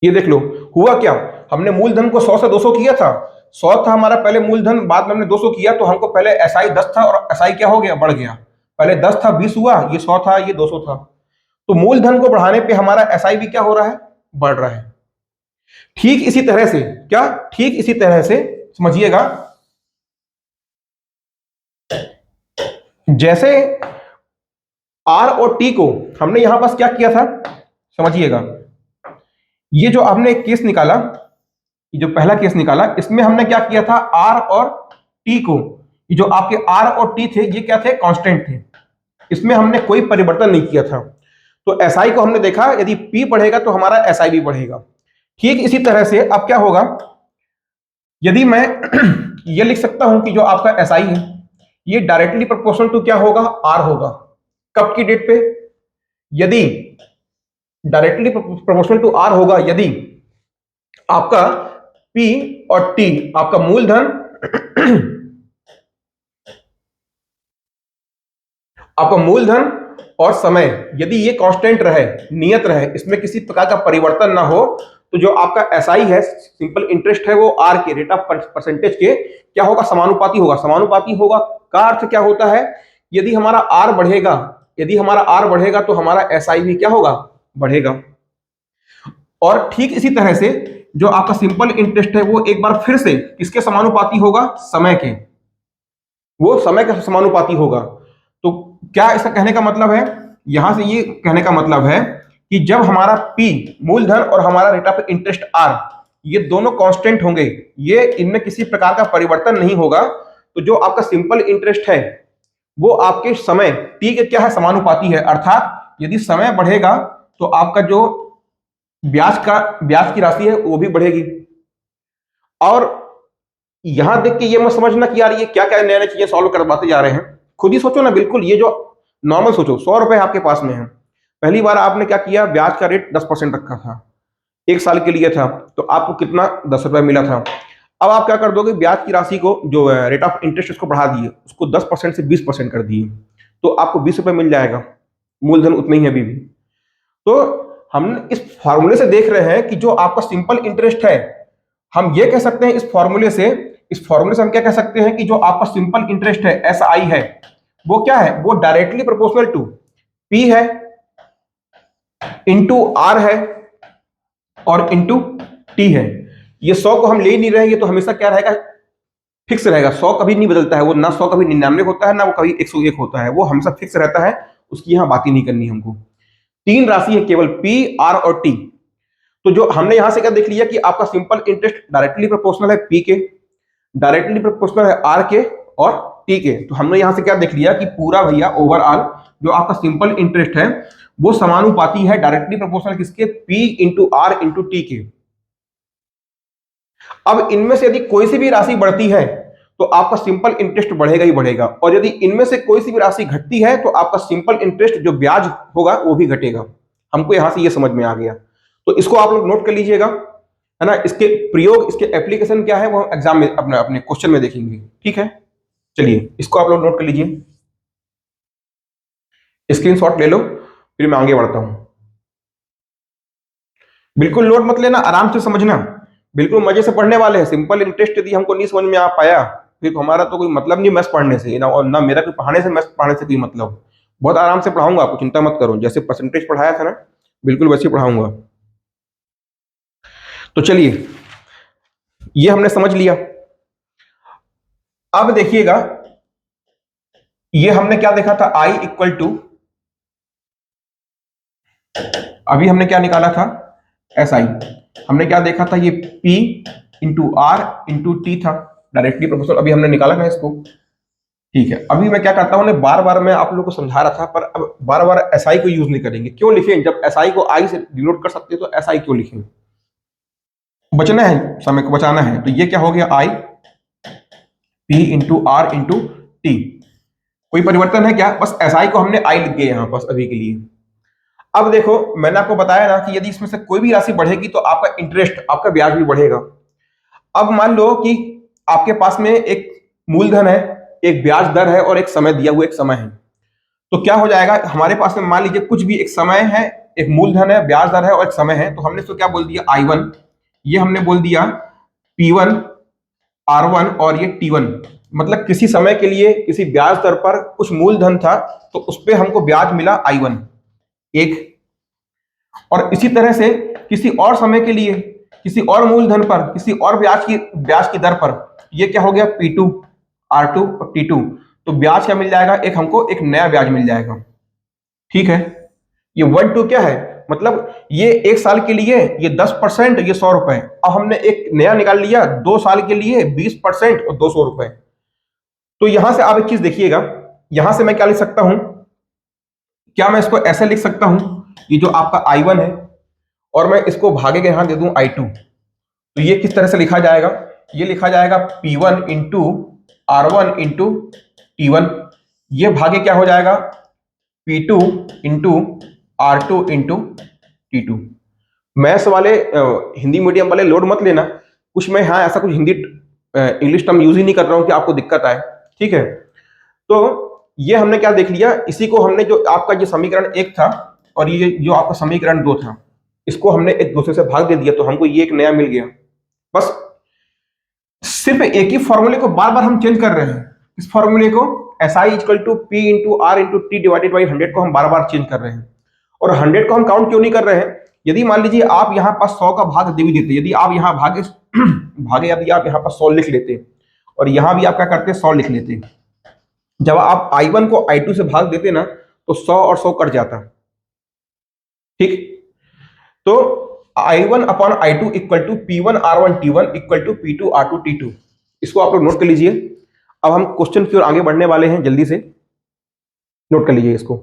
ये देख लो, हुआ क्या, हमने मूलधन को 100 से 200 किया था, 100 था हमारा पहले मूलधन, बाद में हमने 200 किया, तो हमको पहले एसआई 10 था और एसआई क्या हो गया, बढ़ गया। पहले 10 था 20 हुआ, ये 100 था ये 200 था। तो मूलधन को बढ़ाने पे हमारा एसआई भी क्या हो रहा है, बढ़ रहा है। ठीक इसी तरह से, क्या, ठीक इसी तरह से समझिएगा, जैसे आर और टी को हमने यहां पास क्या किया था, समझिएगा, ये जो आपने एक केस निकाला, ये जो पहला केस निकाला, इसमें हमने क्या किया था, आर और टी को, ये जो आपके आर और टी थे ये क्या थे, कांस्टेंट थे, इसमें हमने कोई परिवर्तन नहीं किया था। तो एसआई को हमने देखा, यदि पी बढ़ेगा तो हमारा एसआई भी बढ़ेगा। ठीक इसी तरह से अब क्या होगा, यदि मैं ये लिख सकता हूं कि जो आपका एसआई है ये डायरेक्टली प्रोपोर्शनल टू क्या होगा, आर होगा। कब की डेट पे, यदि डायरेक्टली प्रोपोर्शनल टू आर होगा, यदि आपका पी और टी, आपका मूलधन आपका मूलधन और समय, यदि ये कांस्टेंट रहे, नियत रहे, इसमें किसी प्रकार का परिवर्तन ना हो, तो जो आपका एसआई है, सिंपल इंटरेस्ट है, वो आर के रेट ऑफ परसेंटेज के क्या होगा, समानुपाती होगा। समानुपाती होगा का अर्थ क्या होता है, यदि हमारा आर बढ़ेगा, यदि हमारा आर बढ़ेगा तो हमारा एसआई भी क्या होगा, बढ़ेगा। और ठीक इसी तरह से जो आपका सिंपल इंटरेस्ट है वो एक बार फिर से किसके समानुपाती होगा, समय के, वो समय के समानुपाती होगा। तो क्या इसका कहने का मतलब है, यहां से ये कहने का मतलब है कि जब हमारा P मूलधन और हमारा रेट ऑफ इंटरेस्ट R ये दोनों कांस्टेंट होंगे, ये इनमें किसी प्रकार का परिवर्तन नहीं होगा, तो जो आपका सिंपल इंटरेस्ट है वो आपके समय T के क्या है, समानुपाती है। अर्थात यदि समय बढ़ेगा तो आपका जो ब्याज की राशि है वो भी बढ़ेगी। और यहां देख के ये मत समझना कि यार ये क्या क्या नए नए चीजें सॉल्व करवाते जा रहे हैं, खुद ही सोचो ना, बिल्कुल ये जो नॉर्मल सोचो, 100 रुपए आपके पास में है, पहली बार आपने क्या किया, ब्याज का रेट 10% रखा था, एक साल के लिए था, तो आपको कितना, 10 रुपए मिला था। अब आप क्या कर दोगे, ब्याज की राशि को, जो रेट ऑफ इंटरेस्ट उसको बढ़ा दिए, उसको 10% से 20% कर दिए, तो आपको 20 रुपए मिल जाएगा, मूलधन उतना ही है अभी भी। तो हम इस फॉर्मूले से देख रहे हैं कि जो आपका सिंपल इंटरेस्ट है, हम ये कह सकते हैं इस फॉर्मूले से हम क्या कह सकते हैं कि जो आपका सिंपल इंटरेस्ट है, एस आई है, वो क्या है, वो डायरेक्टली प्रोपोर्शनल टू पी है, इंटू आर है, और इंटू टी है। ये 100 को हम ले ही नहीं रहे, ये तो हमेशा क्या रहेगा, फिक्स रहेगा, 100 कभी नहीं बदलता है वो, ना 100 कभी 99 होता है, ना वो कभी 101 होता है, वो हमेशा फिक्स रहता है, उसकी यहां बात ही नहीं करनी हमको। तीन राशि है केवल, पी, आर और टी। तो जो हमने यहां से क्या देख लिया कि आपका सिंपल इंटरेस्ट डायरेक्टली प्रोपोर्शनल है पी के, डायरेक्टली प्रोपोर्शनल है आर के और टी के। तो हमने यहां से क्या देख लिया कि पूरा भैया ओवरऑल जो आपका सिंपल इंटरेस्ट है वो समानुपाती है, डायरेक्टली प्रोपोर्शनल किसके, P into R into T के। अब इनमें से यदि कोई सी भी राशि बढ़ती है तो आपका सिंपल इंटरेस्ट बढ़ेगा ही बढ़ेगा, और यदि इनमें से कोई सी भी राशि घटती है तो आपका सिंपल इंटरेस्ट जो ब्याज होगा वो भी घटेगा। हमको यहां से ये समझ में आ गया, तो इसको आप लोग नोट कर लीजिएगा, है ना। इसके प्रयोग, इसके एप्लीकेशन क्या है वो एग्जाम में अपने अपने क्वेश्चन में देखेंगे, ठीक है। चलिए इसको आप लोग नोट कर लीजिए, स्क्रीनशॉट ले लो, फिर मैं आगे बढ़ता हूं। बिल्कुल नोट मत लेना, आराम से समझना, बिल्कुल मजे से पढ़ने वाले हैं। सिंपल इंटरेस्ट यदि हमको नहीं समझ में आ पाया फिर तो हमारा तो कोई मतलब नहीं मैथ्स पढ़ने से ना, और ना मेरा कोई पढ़ाने से, मैथ्स पढ़ाने से कोई मतलब। बहुत आराम से पढ़ाऊंगा आपको, चिंता मत करो, जैसे परसेंटेज पढ़ाया था ना बिल्कुल वैसे ही पढ़ाऊंगा। तो चलिए ये हमने समझ लिया। अब देखिएगा, ये हमने क्या देखा था, I इक्वल टू अभी हमने क्या निकाला था, SI। हमने क्या देखा था, ये P into R into T था, डायरेक्टली प्रोपोर्शनल। अभी हमने निकाला ना इसको, ठीक है। अभी मैं क्या करता हूँ, बार बार मैं आप लोगों को समझा रहा था, पर अब बार बार SI को यूज नहीं करेंगे। क्यों लिखें, जब SI को I से डिनोट कर सकते तो SI क्यों लिखें। बचना है, समय को बचाना है। तो ये क्या हो गया, I P into R into T. कोई परिवर्तन है क्या, बस SI को हमने I लिख दिया यहाँ पास अभी के लिए। अब देखो, मैंने आपको बताया ना कि यदि इसमें से कोई भी राशि बढ़ेगी तो आपका इंटरेस्ट, आपका ब्याज भी बढ़ेगा। अब मान लो कि आपके पास में एक मूलधन है, एक ब्याज दर है और एक समय दिया हुआ, एक समय है। तो क्या हो जाएगा, हमारे पास में मान लीजिए कुछ भी, एक समय है, एक मूलधन है, ब्याज दर है और एक समय है। तो हमने इसको क्या बोल दिया, I1, ये हमने बोल दिया P1, R1 और ये T1। मतलब किसी समय के लिए किसी ब्याज दर पर कुछ मूलधन था तो उस पर हमको ब्याज मिला I1 एक। और इसी तरह से किसी और समय के लिए किसी और मूलधन पर किसी और ब्याज की दर पर ये क्या हो गया, P2, R2 और T2। तो ब्याज क्या मिल जाएगा, एक हमको एक नया ब्याज मिल जाएगा। ठीक है, ये 1-2 क्या है, मतलब ये एक साल के लिए ये 10%, ये 100 रुपए। अब हमने एक नया निकाल लिया 2 साल के लिए 20% और 200 रुपए। तो यहां से आप एक चीज देखिएगा, यहां से मैं क्या लिख सकता हूं, क्या मैं इसको ऐसे लिख सकता हूं, ये जो आपका I1 है और मैं इसको भागे के यहां दे दूं I2। तो ये किस तरह से लिखा जाएगा, ये लिखा जाएगा P1 into R1 into T1। ये भागे क्या हो जाएगा, P2 into R2 into T2। Maths वाले हिंदी मीडियम वाले लोड मत लेना, कुछ मैं हाँ ऐसा कुछ हिंदी इंग्लिश टर्म यूज ही नहीं कर रहा हूं कि आपको दिक्कत आए। ठीक है, तो ये हमने क्या देख लिया, इसी को हमने जो आपका जो समीकरण 1 था और ये जो आपका समीकरण 2 था, इसको हमने एक दूसरे से भाग दे दिया तो हमको ये एक नया मिल गया। बस सिर्फ एक ही फॉर्मूले को बार बार हम चेंज कर रहे हैं। इस फॉर्मूले को SI equal to P into R into T divided by 100 को हम बार बार चेंज कर रहे हैं। और 100 को हम काउंट क्यों नहीं कर रहे हैं, यदि मान लीजिए आप यहाँ पर 100 का भाग दे भी देते, यदि आप यहाँ भागे भागे यदि आप यहाँ पर 100 लिख लेते और यहाँ भी आप क्या करते 100 लिख लेते, जब आप I1 को I2 से भाग देते ना तो 100 और 100 कट जाता। ठीक, तो I1 upon I2 equal to P1 R1 T1 equal to P2 R2 T2। इसको आप लोग नोट कर लीजिए। अब हम क्वेश्चन की ओर आगे बढ़ने वाले हैं, जल्दी से नोट कर लीजिए इसको।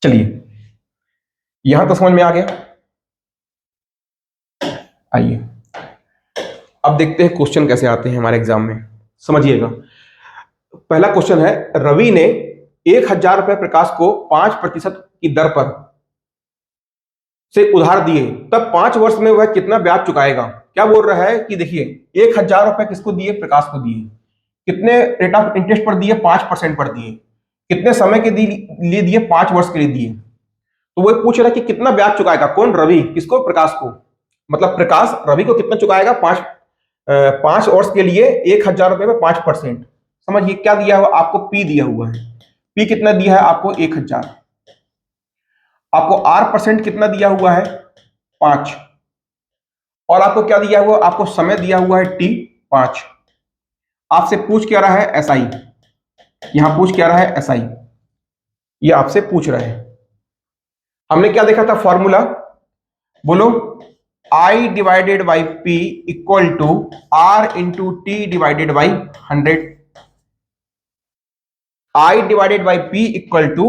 चलिए, यहां तो समझ में आ गया। आइए अब देखते हैं क्वेश्चन कैसे आते हैं हमारे एग्जाम में, समझिएगा। पहला क्वेश्चन है, रवि ने 1000 रुपए प्रकाश को 5% की दर पर से उधार दिए, तब 5 वर्ष में वह कितना ब्याज चुकाएगा। क्या बोल रहा है कि देखिए 1000 रुपए किसको दिए, प्रकाश को दिए, कितने रेट ऑफ इंटरेस्ट पर दिए, 5% पर दिए, कितने समय के लिए दिए, 5 वर्ष के लिए दिए। तो वो पूछ रहा है कि कितना ब्याज चुकाएगा, कौन, रवि, किसको, प्रकाश को। मतलब प्रकाश रवि को कितना चुकाएगा, 5 वर्ष के लिए 1000 रुपए में 5%। समझिए क्या दिया हुआ आपको, P दिया हुआ है। P कितना दिया है आपको, 1000। आपको R% कितना दिया हुआ है, 5। और आपको क्या दिया हुआ, आपको समय दिया हुआ है T 5। आपसे पूछ क्या रहा है, SI। यहां पूछ क्या रहा है, SI। ये आपसे पूछ रहा है। हमने क्या देखा था फॉर्मूला, बोलो, I divided by P equal to R into T divided by 100। I divided by P equal to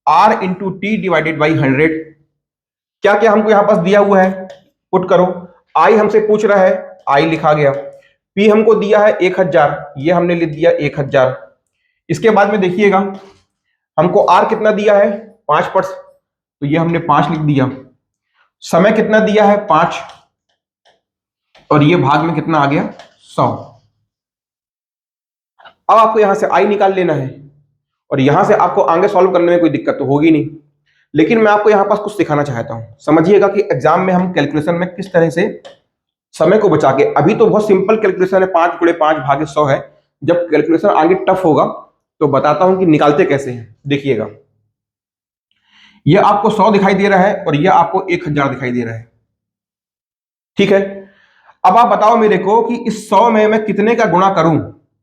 R into T divided by 100। क्या क्या हमको यहां पास दिया हुआ है, पुट करो। I हमसे पूछ रहा है, I लिखा गया। P हमको दिया है 1000, ये हमने लिख दिया 1000। इसके बाद में देखिएगा हमको R कितना दिया है, 5%, तो ये हमने 5 लिख दिया। समय कितना दिया है, 5, और ये भाग में कितना आ गया, 100। अब आपको यहां से I निकाल लेना है और यहां से आपको आगे सॉल्व करने में कोई दिक्कत तो होगी नहीं। लेकिन मैं आपको यहां पास कुछ सिखाना चाहता हूं, समझिएगा कि एग्जाम में हम कैलकुलेशन में किस तरह से समय को बचा के, अभी तो बहुत सिंपल कैलकुलेशन है, 5 गुणे 5 भागे 100 है। जब कैलकुलेशन आगे टफ होगा तो बताता हूं कि निकालते कैसे हैं। देखिएगा, ये आपको 100 दिखाई दे रहा है और ये आपको 1000 दिखाई दे रहा है। ठीक है, अब आप बताओ मेरे को कि इस 100 में मैं कितने का गुणा करूं।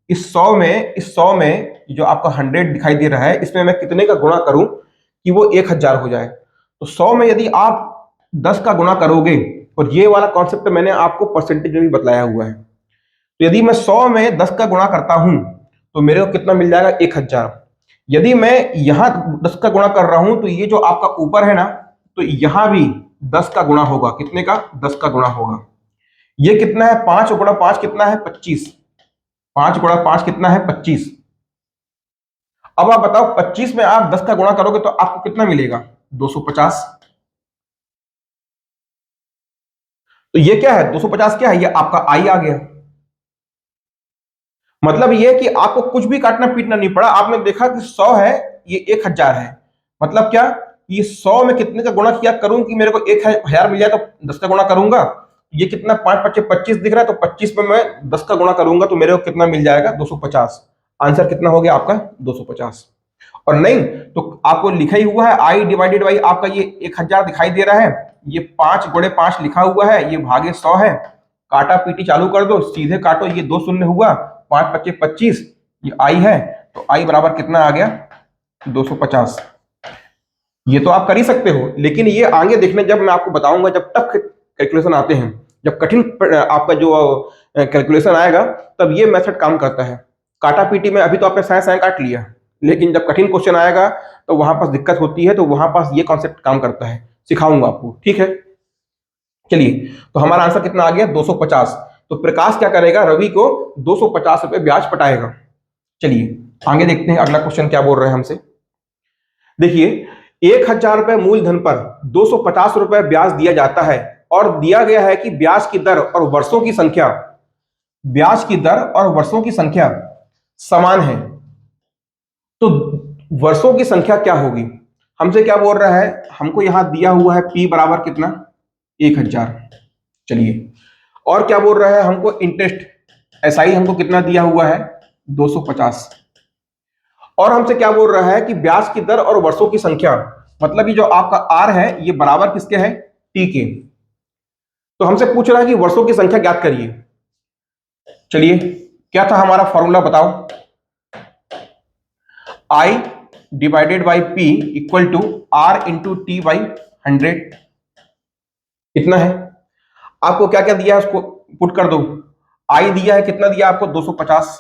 इस 100 में जो आपका 100 दिखाई दे रहा है, इसमें मैं कितने का गुणा करूं कि वो 1000 हो जाए। तो 100 में यदि आप 10 का गुणा करोगे, और ये वाला कॉन्सेप्ट मैंने आपको परसेंटेज में भी बताया हुआ है, तो यदि मैं 100 में 10 का गुणा करता हूं तो मेरे को कितना मिल जाएगा? 1000। यदि मैं यहां 10 का गुणा कर रहा हूं तो ये जो आपका ऊपर है ना, तो यहां भी 10 का गुणा होगा। कितने का? 10 का गुणा होगा। ये कितना है? 5 गुणा 5 कितना है? 25। 5 गुणा 5 कितना है? 25। अब आप बताओ 25 में आप 10 का गुणा करोगे तो आपको कितना मिलेगा? 250। तो ये क्या है? 250 क्या है? ये आपका आई आ गया। मतलब ये कि आपको कुछ भी काटना पीटना नहीं पड़ा। आपने देखा कि 100 है, ये 1000 है। मतलब क्या? ये 100 में कितने का गुणा किया करूं कि मेरे को 1000 मिल जाए? तो 10 का गुणा करूंगा। ये कितना? 5 5 25 दिख रहा है, तो 25 में मैं 10 का गुणा करूंगा तो मेरे को कितना मिल जाएगा? 250। आंसर कितना हो गया आपका? 250। और नहीं तो आपको लिखा ही हुआ है आई डिवाइडेड बाई आपका ये 1000 दिखाई दे रहा है, ये 5 गुणे 5 लिखा हुआ है, ये भागे 100 है। काटा पीटी चालू कर दो, सीधे काटो, ये 2 शून्य हुआ, 5 पच्चे 25, ये आई है। तो आई बराबर कितना आ गया? 250। ये तो आप कर ही सकते हो, लेकिन ये आगे देखने जब मैं आपको बताऊंगा, जब टफ कैलकुलेशन आते हैं, जब कठिन आपका जो कैलकुलेशन आएगा, तब ये मेथड काम करता है। काटा पीटी में अभी तो आपने साइन साइन काट लिया, लेकिन जब कठिन क्वेश्चन आएगा तो वहां पास दिक्कत होती है, तो वहां पास ये कॉन्सेप्ट काम करता है। सिखाऊंगा आपको, ठीक है। चलिए, तो हमारा आंसर कितना आ गया? 250। तो प्रकाश क्या करेगा? रवि को 250 रुपए ब्याज पटाएगा। चलिए आगे देखते हैं अगला क्वेश्चन क्या बोल रहे हैं हमसे। देखिए, 1000 रुपए मूलधन पर 250 रुपए ब्याज दिया जाता है और दिया गया है कि ब्याज की दर और वर्षों की संख्या, ब्याज की दर और वर्षों की संख्या समान है। तो वर्षों की संख्या क्या होगी? हमसे क्या बोल रहा है? हमको यहां दिया हुआ है P बराबर कितना? 1000। चलिए, और क्या बोल रहा है हमको? इंटरेस्ट एसआई हमको कितना दिया हुआ है? 250। और हमसे क्या बोल रहा है कि ब्याज की दर और वर्षों की संख्या, मतलब ये जो आपका आर है ये बराबर किसके है? टी के। तो हमसे पूछ रहा है कि वर्षों की संख्या ज्ञात करिए। चलिए, क्या था हमारा फॉर्मूला बताओ? I divided by P equal to R into T by 100। इतना है। आपको क्या क्या दिया है उसको पुट कर दो। आई दिया है, कितना दिया आपको? 250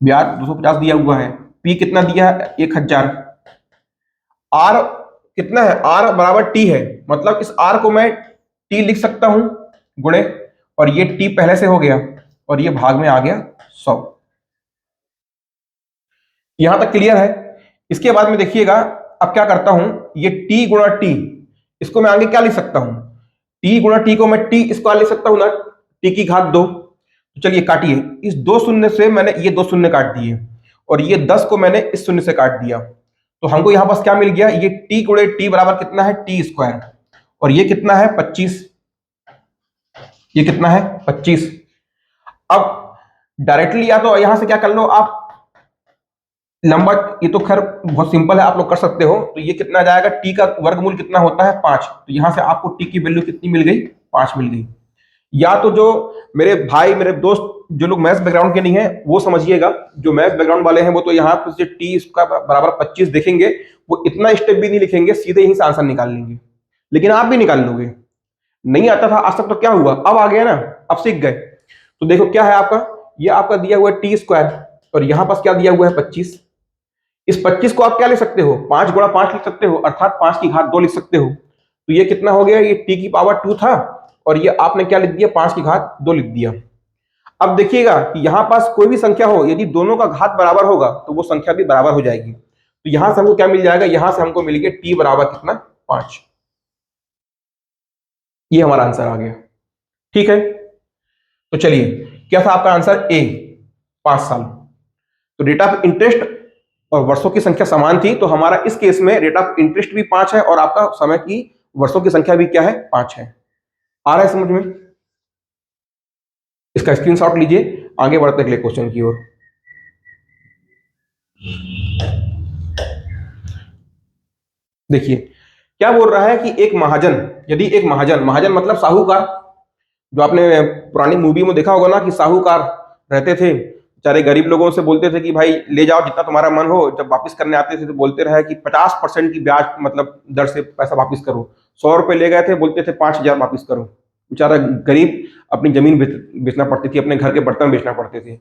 ब्याज 250 दिया हुआ है। पी कितना दिया है? 1000। आर कितना है? आर बराबर टी है, मतलब इस आर को मैं टी लिख सकता हूं गुणे, और ये टी पहले से हो गया, और ये भाग में आ गया 100। यहां तक क्लियर है? इसके बाद में देखिएगा, अब क्या करता हूं, ये टी गुणा टी, इसको मैं आगे क्या लिख सकता हूं? टी गुणा टी को मैं टी स्क्वायर लिख सकता हूं ना, टी की घात 2। तो चलिए काटिए, इस 2 शून्य से मैंने ये 2 शून्य काट दिए, और ये 10 को मैंने इस शून्य से काट दिया। तो हमको यहां पास क्या मिल गया? ये टी गुणे टी बराबर कितना है? T square. और ये कितना है? 25। ये कितना है? 25। अब डायरेक्टली या तो यहां से क्या कर लो आप, लंबा, ये तो खैर बहुत सिंपल है, आप लोग कर सकते हो। तो ये कितना जाएगा? टी का वर्गमूल कितना होता है? 5। तो यहां से आपको टी की वैल्यू कितनी मिल गई? 5 मिल गई। या तो जो मेरे भाई मेरे दोस्त जो लोग मैथ्स बैकग्राउंड के नहीं है वो समझिएगा, जो मैथ्स बैकग्राउंड वाले हैं वो तो यहाँ पर टी इसका बराबर 25 देखेंगे, वो इतना स्टेप भी नहीं लिखेंगे, सीधे यहीं से आंसर निकाल लेंगे। लेकिन आप भी निकाल लोगे। नहीं आता था आज तक तो क्या हुआ, अब आ गया ना, अब सीख गए। तो देखो क्या है आपका, ये आपका दिया हुआ है टी स्क्वायर, और यहां पास क्या दिया हुआ है? 25। इस 25 को आप क्या लिख सकते हो? 5 गुणा 5 लिख सकते हो, अर्थात 5 की घात 2 लिख सकते हो। तो ये कितना हो गया? ये टी की पावर 2 था, और ये आपने क्या लिख दिया? 5 की घात 2 लिख दिया। अब देखिएगा कि यहां पास कोई भी संख्या हो, यदि दोनों का घात बराबर होगा तो वो संख्या भी बराबर हो जाएगी। तो यहां से हमको क्या मिल जाएगा? यहां से हमको मिल गया टी बराबर कितना? 5। ये हमारा आंसर आ गया, ठीक है। तो चलिए, क्या था आपका आंसर? ए, 5 साल। तो रेट ऑफ इंटरेस्ट और वर्षों की संख्या समान थी, तो हमारा इस केस में रेट ऑफ इंटरेस्ट भी 5 है, और आपका समय की वर्षों की संख्या भी क्या है? 5 है। आ रहा है समझ में? इसका स्क्रीनशॉट लीजिए, आगे बढ़ते अगले क्वेश्चन की ओर। देखिए क्या बोल रहा है कि एक महाजन, यदि एक महाजन, महाजन मतलब साहूकार, जो आपने पुरानी मूवी में देखा होगा ना कि साहूकार रहते थे, बेचारे गरीब लोगों से बोलते थे कि भाई ले जाओ जितना तुम्हारा मन हो, जब वापस करने आते थे तो बोलते रहे कि 50% की ब्याज मतलब दर से पैसा वापस करो। 100 रुपए ले गए थे, बोलते थे 5,000 वापस करो। बेचारा गरीब अपनी जमीन बेचना पड़ती थी, अपने घर के बर्तन बेचना पड़ते थे।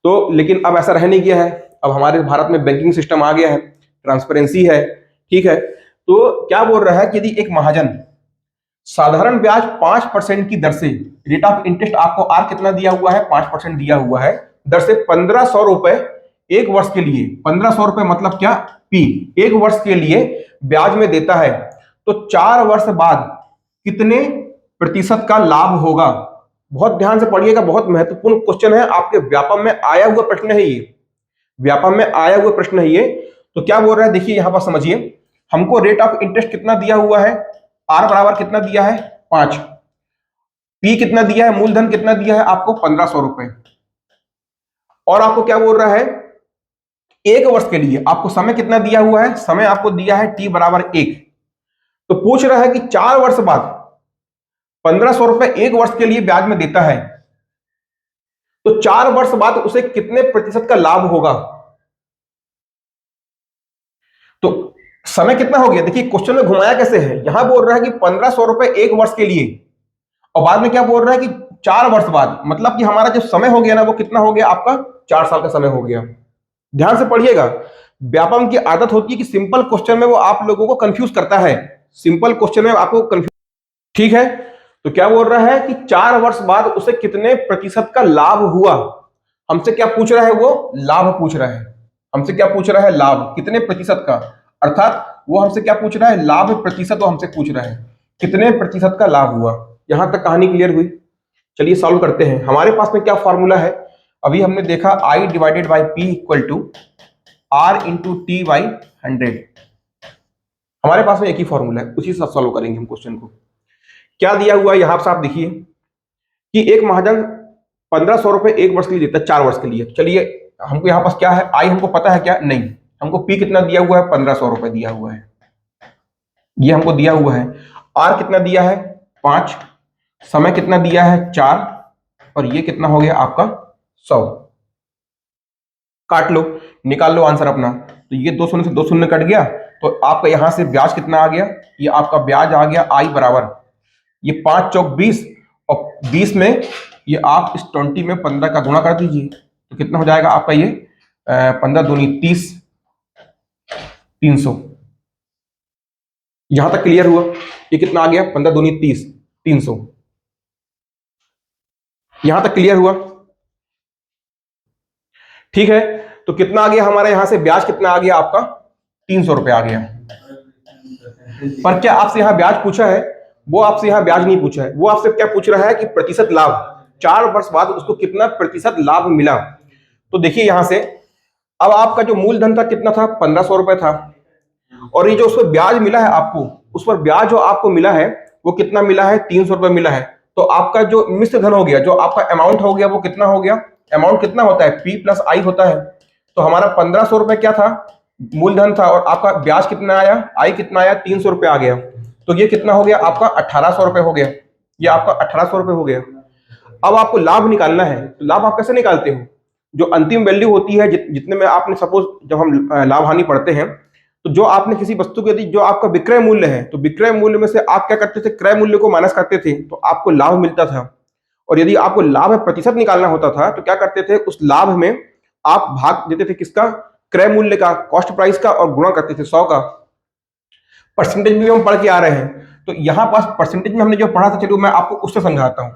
तो लेकिन अब ऐसा रह नहीं गया है। अब हमारे भारत में बैंकिंग सिस्टम आ गया है, ट्रांसपेरेंसी है, ठीक है। तो क्या बोल रहा है कि यदि एक महाजन साधारण ब्याज 5% की दर से, रेट ऑफ इंटरेस्ट आपको आर कितना दिया हुआ है, 5% दिया हुआ है, दर से 1,500 रुपए एक वर्ष के लिए, 1,500 रुपए मतलब क्या, पी, एक वर्ष के लिए ब्याज में देता है, तो 4 वर्ष बाद कितने प्रतिशत का लाभ होगा? बहुत ध्यान से पढ़िएगा, बहुत महत्वपूर्ण क्वेश्चन है, आपके व्यापम में आया हुआ प्रश्न है ये, व्यापम में आया हुआ प्रश्न है ये। तो क्या बोल रहा है, देखिए यहां पर समझिए, हमको रेट ऑफ इंटरेस्ट कितना दिया हुआ है, आर बराबर कितना दिया है, 5, पी कितना दिया है, मूलधन कितना दिया है आपको, 1,500 रुपए, और आपको क्या बोल रहा है, एक वर्ष के लिए आपको समय कितना दिया हुआ है, समय आपको दिया है टी बराबर 1। तो पूछ रहा है कि 4 वर्ष बाद 1,500 रुपए एक वर्ष के लिए ब्याज में देता है, तो 4 वर्ष बाद उसे कितने प्रतिशत का लाभ होगा? तो समय कितना हो गया, देखिए क्वेश्चन में घुमाया कैसे है, यहां बोल रहा है कि 1,500 रुपए एक वर्ष के लिए, और बाद में क्या बोल रहा है कि 4 वर्ष बाद, मतलब कि हमारा जो समय हो गया ना वो कितना हो गया आपका, 4 साल का समय हो गया। ध्यान से पढ़िएगा, व्यापम की आदत होती है कि सिंपल क्वेश्चन में वो आप लोगों को कंफ्यूज करता है, सिंपल क्वेश्चन में आपको कंफ्यूज, ठीक है। तो क्या बोल रहा है कि 4 वर्ष बाद उसे कितने प्रतिशत का लाभ हुआ, हमसे क्या पूछ रहा है, वो लाभ पूछ रहा है, हमसे क्या पूछ रहा है, लाभ कितने प्रतिशत का, अर्थात वो हमसे क्या पूछ रहा है, लाभ प्रतिशत वो हमसे पूछ रहा है, कितने प्रतिशत का लाभ हुआ। यहां तक कहानी क्लियर हुई। चलिए सॉल्व करते हैं। हमारे पास में क्या फॉर्मूला है, अभी हमने देखा I divided by P equal to R into T by 100। हमारे पास में एक ही फॉर्मूला है, उसी से सॉल्व करेंगे हम क्वेश्चन को। क्या दिया हुआ है यहां पर आप देखिए कि एक महाजन 1,500 रुपए एक वर्ष के लिए देता है, 4 वर्ष के लिए। चलिए हमको यहाँ पास क्या है, आई हमको पता है क्या, नहीं, हमको पी कितना दिया हुआ है, 1,500 रुपए दिया हुआ है, ये हमको दिया हुआ है। आर कितना दिया है, 5, समय कितना दिया है, 4, और ये कितना हो गया आपका 100। काट लो, निकाल लो आंसर अपना। तो ये 2 शून्य से 2 शून्य कट गया, तो आपका यहां से ब्याज कितना आ गया, ये आपका ब्याज आ गया आई बराबर, ये 5 चौक 20, और 20 में ये आप इस 20 में 15 का गुणा कर दीजिए, तो कितना हो जाएगा आपका ये 15 दूनी 30, 300। यहां तक क्लियर हुआ, ये कितना आ गया, 15 दूनी 30, 300। यहां तक क्लियर हुआ, ठीक है। तो कितना आ गया हमारे यहां से ब्याज, कितना आ गया आपका, 300 रुपए आ गया। पर क्या आपसे यहां ब्याज पूछा है, वो आपसे यहां ब्याज नहीं पूछा है, वो आपसे क्या पूछ रहा है कि प्रतिशत लाभ, 4 वर्ष बाद उसको कितना प्रतिशत लाभ मिला। तो देखिए यहां से, अब आपका जो मूलधन था कितना था, 1,500 रुपए था, और ये जो उसको ब्याज मिला है आपको, उस पर ब्याज जो आपको मिला है वो कितना मिला है, 300 रुपए मिला है। तो आपका जो मिश्र धन हो गया, जो आपका अमाउंट हो गया, वो कितना हो गया, अमाउंट कितना होता है, पी प्लस आई होता है। तो हमारा 1,500 रुपए क्या था, मूलधन था, और आपका ब्याज कितना आया, आई कितना आया, 300 रुपए आ गया। तो ये कितना हो गया आपका, 1,800 रुपए हो गया, ये आपका 1,800 रुपए हो गया। अब आपको लाभ निकालना है, तो लाभ आप कैसे निकालते हो, जो अंतिम वैल्यू होती है, जितने में आपने सपोज जब हम लाभ हानि पढ़ते हैं, तो जो आपने किसी वस्तु के, यदि जो आपका विक्रय मूल्य है, तो विक्रय मूल्य में से आप क्या करते थे, क्रय मूल्य को माइनस करते थे, तो आपको लाभ मिलता था। और यदि आपको लाभ प्रतिशत निकालना होता था, तो क्या करते थे, उस लाभ में आप भाग देते थे किसका, क्रय मूल्य का, कॉस्ट प्राइस का, और गुणा करते थे 100 का। परसेंटेज में हम पढ़ के आ रहे हैं, तो यहां पास परसेंटेज में हमने जो पढ़ा था, चलो मैं आपको उससे समझाता हूं।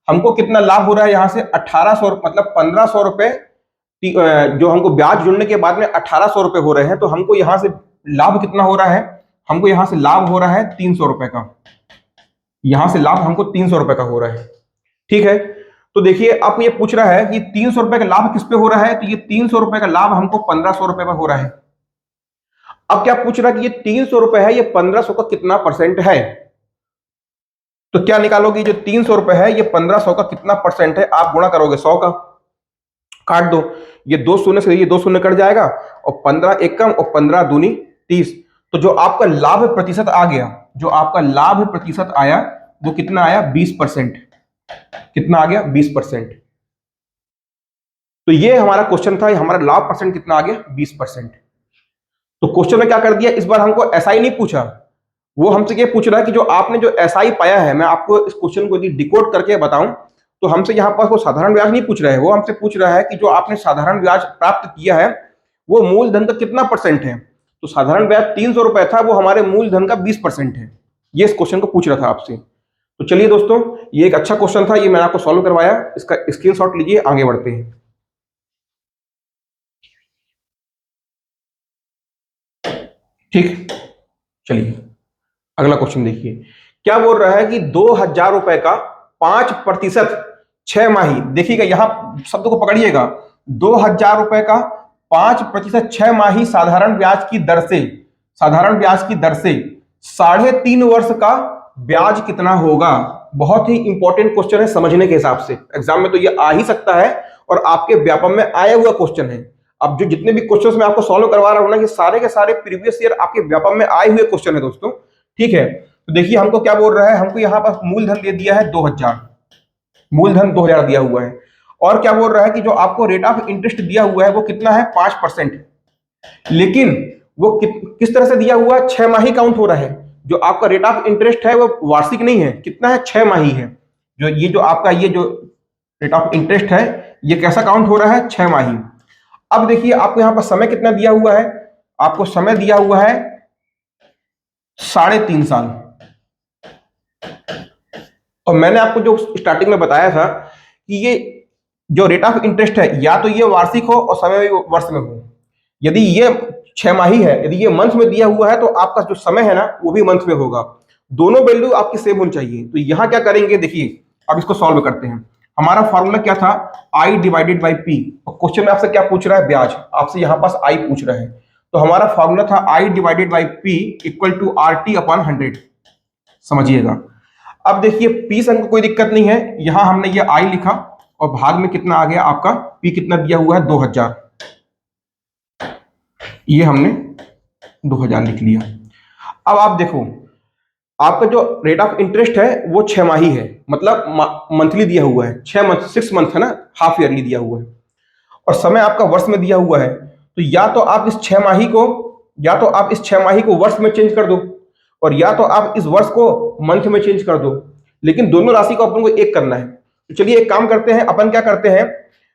हमको कितना लाभ हो रहा है यहां से, 1,800, मतलब 1,500 रुपए, जो हमको ब्याज जुड़ने के बाद में 1,800 रुपए हो रहे हैं, तो हमको यहां से लाभ कितना हो रहा है, हमको यहां से लाभ हो रहा है 300 रुपए का, यहां से लाभ हमको 300 रुपए का हो रहा है, ठीक है। तो देखिए आप ये पूछ रहा है कि 300 रुपए का लाभ किस पे हो रहा है, तो ये 300 रुपए का लाभ हमको 1,500 रुपए पे हो रहा है। अब क्या पूछ रहा है कि ये 300 रुपए है, ये 1,500 का कितना परसेंट है, तो क्या निकालोगे, जो 300 रुपए है ये 1,500 का कितना परसेंट है, आप गुणा करोगे 100 का, काट दो, ये 2 शून्य से ये 2 शून्य कट जाएगा, और 15 एक कम, और 15 दूनी 30। तो जो आपका लाभ प्रतिशत आ गया, जो आपका लाभ प्रतिशत आया, वो कितना आया, 20%। कितना आ गया, 20%। तो ये हमारा क्वेश्चन था, हमारा लाभ परसेंट कितना आ गया 20%। तो क्वेश्चन में क्या कर दिया, इस बार हमको एसआई नहीं पूछा, वो हमसे ये पूछ रहा है कि जो आपने जो एसआई पाया है, मैं आपको इस क्वेश्चन को यदि डिकोड करके बताऊं तो हमसे यहाँ पर वो साधारण ब्याज नहीं पूछ रहा है, वो हमसे पूछ रहा है कि जो आपने साधारण ब्याज प्राप्त किया है वो मूलधन का कितना परसेंट है। तो साधारण ब्याज 300 रुपए था, वो हमारे मूलधन का 20% है। ये इस क्वेश्चन को पूछ रहा था आपसे। तो चलिए दोस्तों, ये एक अच्छा क्वेश्चन था, ये मैंने आपको सॉल्व करवाया, इसका स्क्रीनशॉट लीजिए, आगे बढ़ते हैं। ठीक, चलिए अगला क्वेश्चन देखिए। क्या बोल रहा है कि 2000 रुपए का 5% 6 माही, देखिएगा यहां शब्द को पकड़िएगा, 2000 रुपए का 5% 6 माही साधारण ब्याज की दर से, साधारण ब्याज की दर से 3.5 वर्ष का ब्याज कितना होगा। बहुत ही इंपॉर्टेंट क्वेश्चन है समझने के हिसाब से, एग्जाम में तो ये आ ही सकता है और आपके व्यापम में आया हुआ क्वेश्चन है। अब जो जितने भी क्वेश्चंस मैं आपको सॉल्व करवा रहा हूं ना, ये सारे के सारे प्रीवियस ईयर आपके व्यापम में आए हुए क्वेश्चन है दोस्तों। ठीक है, तो देखिए हमको क्या बोल रहा है, हमको यहाँ पर मूलधन दे दिया है 2000, मूलधन 2000 दिया हुआ है, और क्या बोल रहा है कि जो आपको रेट ऑफ इंटरेस्ट दिया हुआ है वो कितना है 5%। लेकिन वो किस तरह से दिया हुआ है, 6 माही काउंट हो रहा है। जो आपका रेट ऑफ इंटरेस्ट है वो वार्षिक नहीं है, कितना है 6 माही है। जो आपका ये जो रेट ऑफ इंटरेस्ट है ये कैसा काउंट हो रहा है, 6 माही। अब देखिए आपको यहाँ पर समय कितना दिया हुआ है, आपको समय दिया हुआ है 3.5 साल। और मैंने आपको जो स्टार्टिंग में बताया था कि ये जो रेट ऑफ इंटरेस्ट है या तो ये वार्षिक हो और समय भी वर्ष में हो। यदि ये 6 माही है, यदि ये मंथ में दिया हुआ है तो आपका जो समय है ना वो भी मंथ में होगा। दोनों वैल्यू आपकी सेम होनी चाहिए। तो यहां क्या करेंगे, देखिए अब इसको सॉल्व करते हैं। हमारा फॉर्मूला क्या था, I divided by P. Question में आपसे क्या पूछ रहा है, ब्याज, आपसे यहां पास आई पूछ रहा है। तो हमारा फॉर्मूला था I divided by P equal to R T upon 100। समझिएगा। अब देखिए पी से हमको कोई दिक्कत नहीं है, यहां हमने ये आई लिखा और भाग में कितना आ गया आपका, पी कितना दिया हुआ है 2000, ये हमने 2000 लिख लिया। अब आप देखो आपका जो रेट ऑफ इंटरेस्ट है वो 6 माही है, मतलब मंथली दिया हुआ है, 6 मंथ 6 मंथ है ना, हाफ ईयरली दिया हुआ है, और समय आपका वर्ष में दिया हुआ है। तो या तो आप इस 6 माही को, या तो आप इस 6 माही को वर्ष में चेंज कर दो, और या तो आप इस वर्ष को मंथ में चेंज कर दो, लेकिन दोनों राशि को अपन को एक करना है। तो चलिए एक काम करते हैं, अपन क्या करते हैं,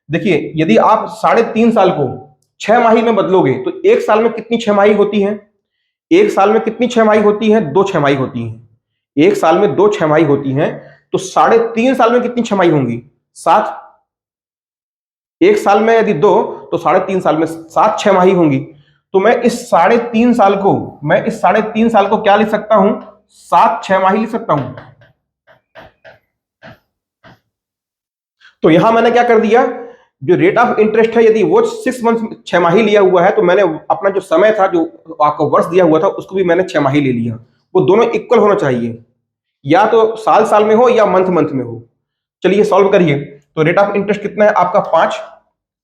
देखिए यदि आप 3.5 साल को 6 माही में बदलोगे तो एक साल में कितनी 6 माही होती है, एक साल में कितनी 6 माही होती है, 2 6 माही होती है। एक साल में 2 6 माही होती हैं, तो 3.5 साल में कितनी 6 माही होंगी, 7। एक साल में यदि 2 तो 3.5 साल में 7 6 माही होंगी। तो मैं इस 3.5 साल को, मैं इस 3.5 साल को क्या लिख सकता हूं, 7 6 माही लिख सकता हूं। तो यहां मैंने क्या कर दिया, जो रेट ऑफ इंटरेस्ट है यदि वो 6 मंथ 6 माही लिया हुआ है, तो मैंने अपना जो समय था जो आपको वर्ष दिया हुआ था उसको भी मैंने 6 माही ले लिया। वो दोनों इक्वल होना चाहिए, या तो साल साल में हो या मंथ मंथ में हो। चलिए सॉल्व करिए। तो रेट ऑफ इंटरेस्ट कितना है आपका 5,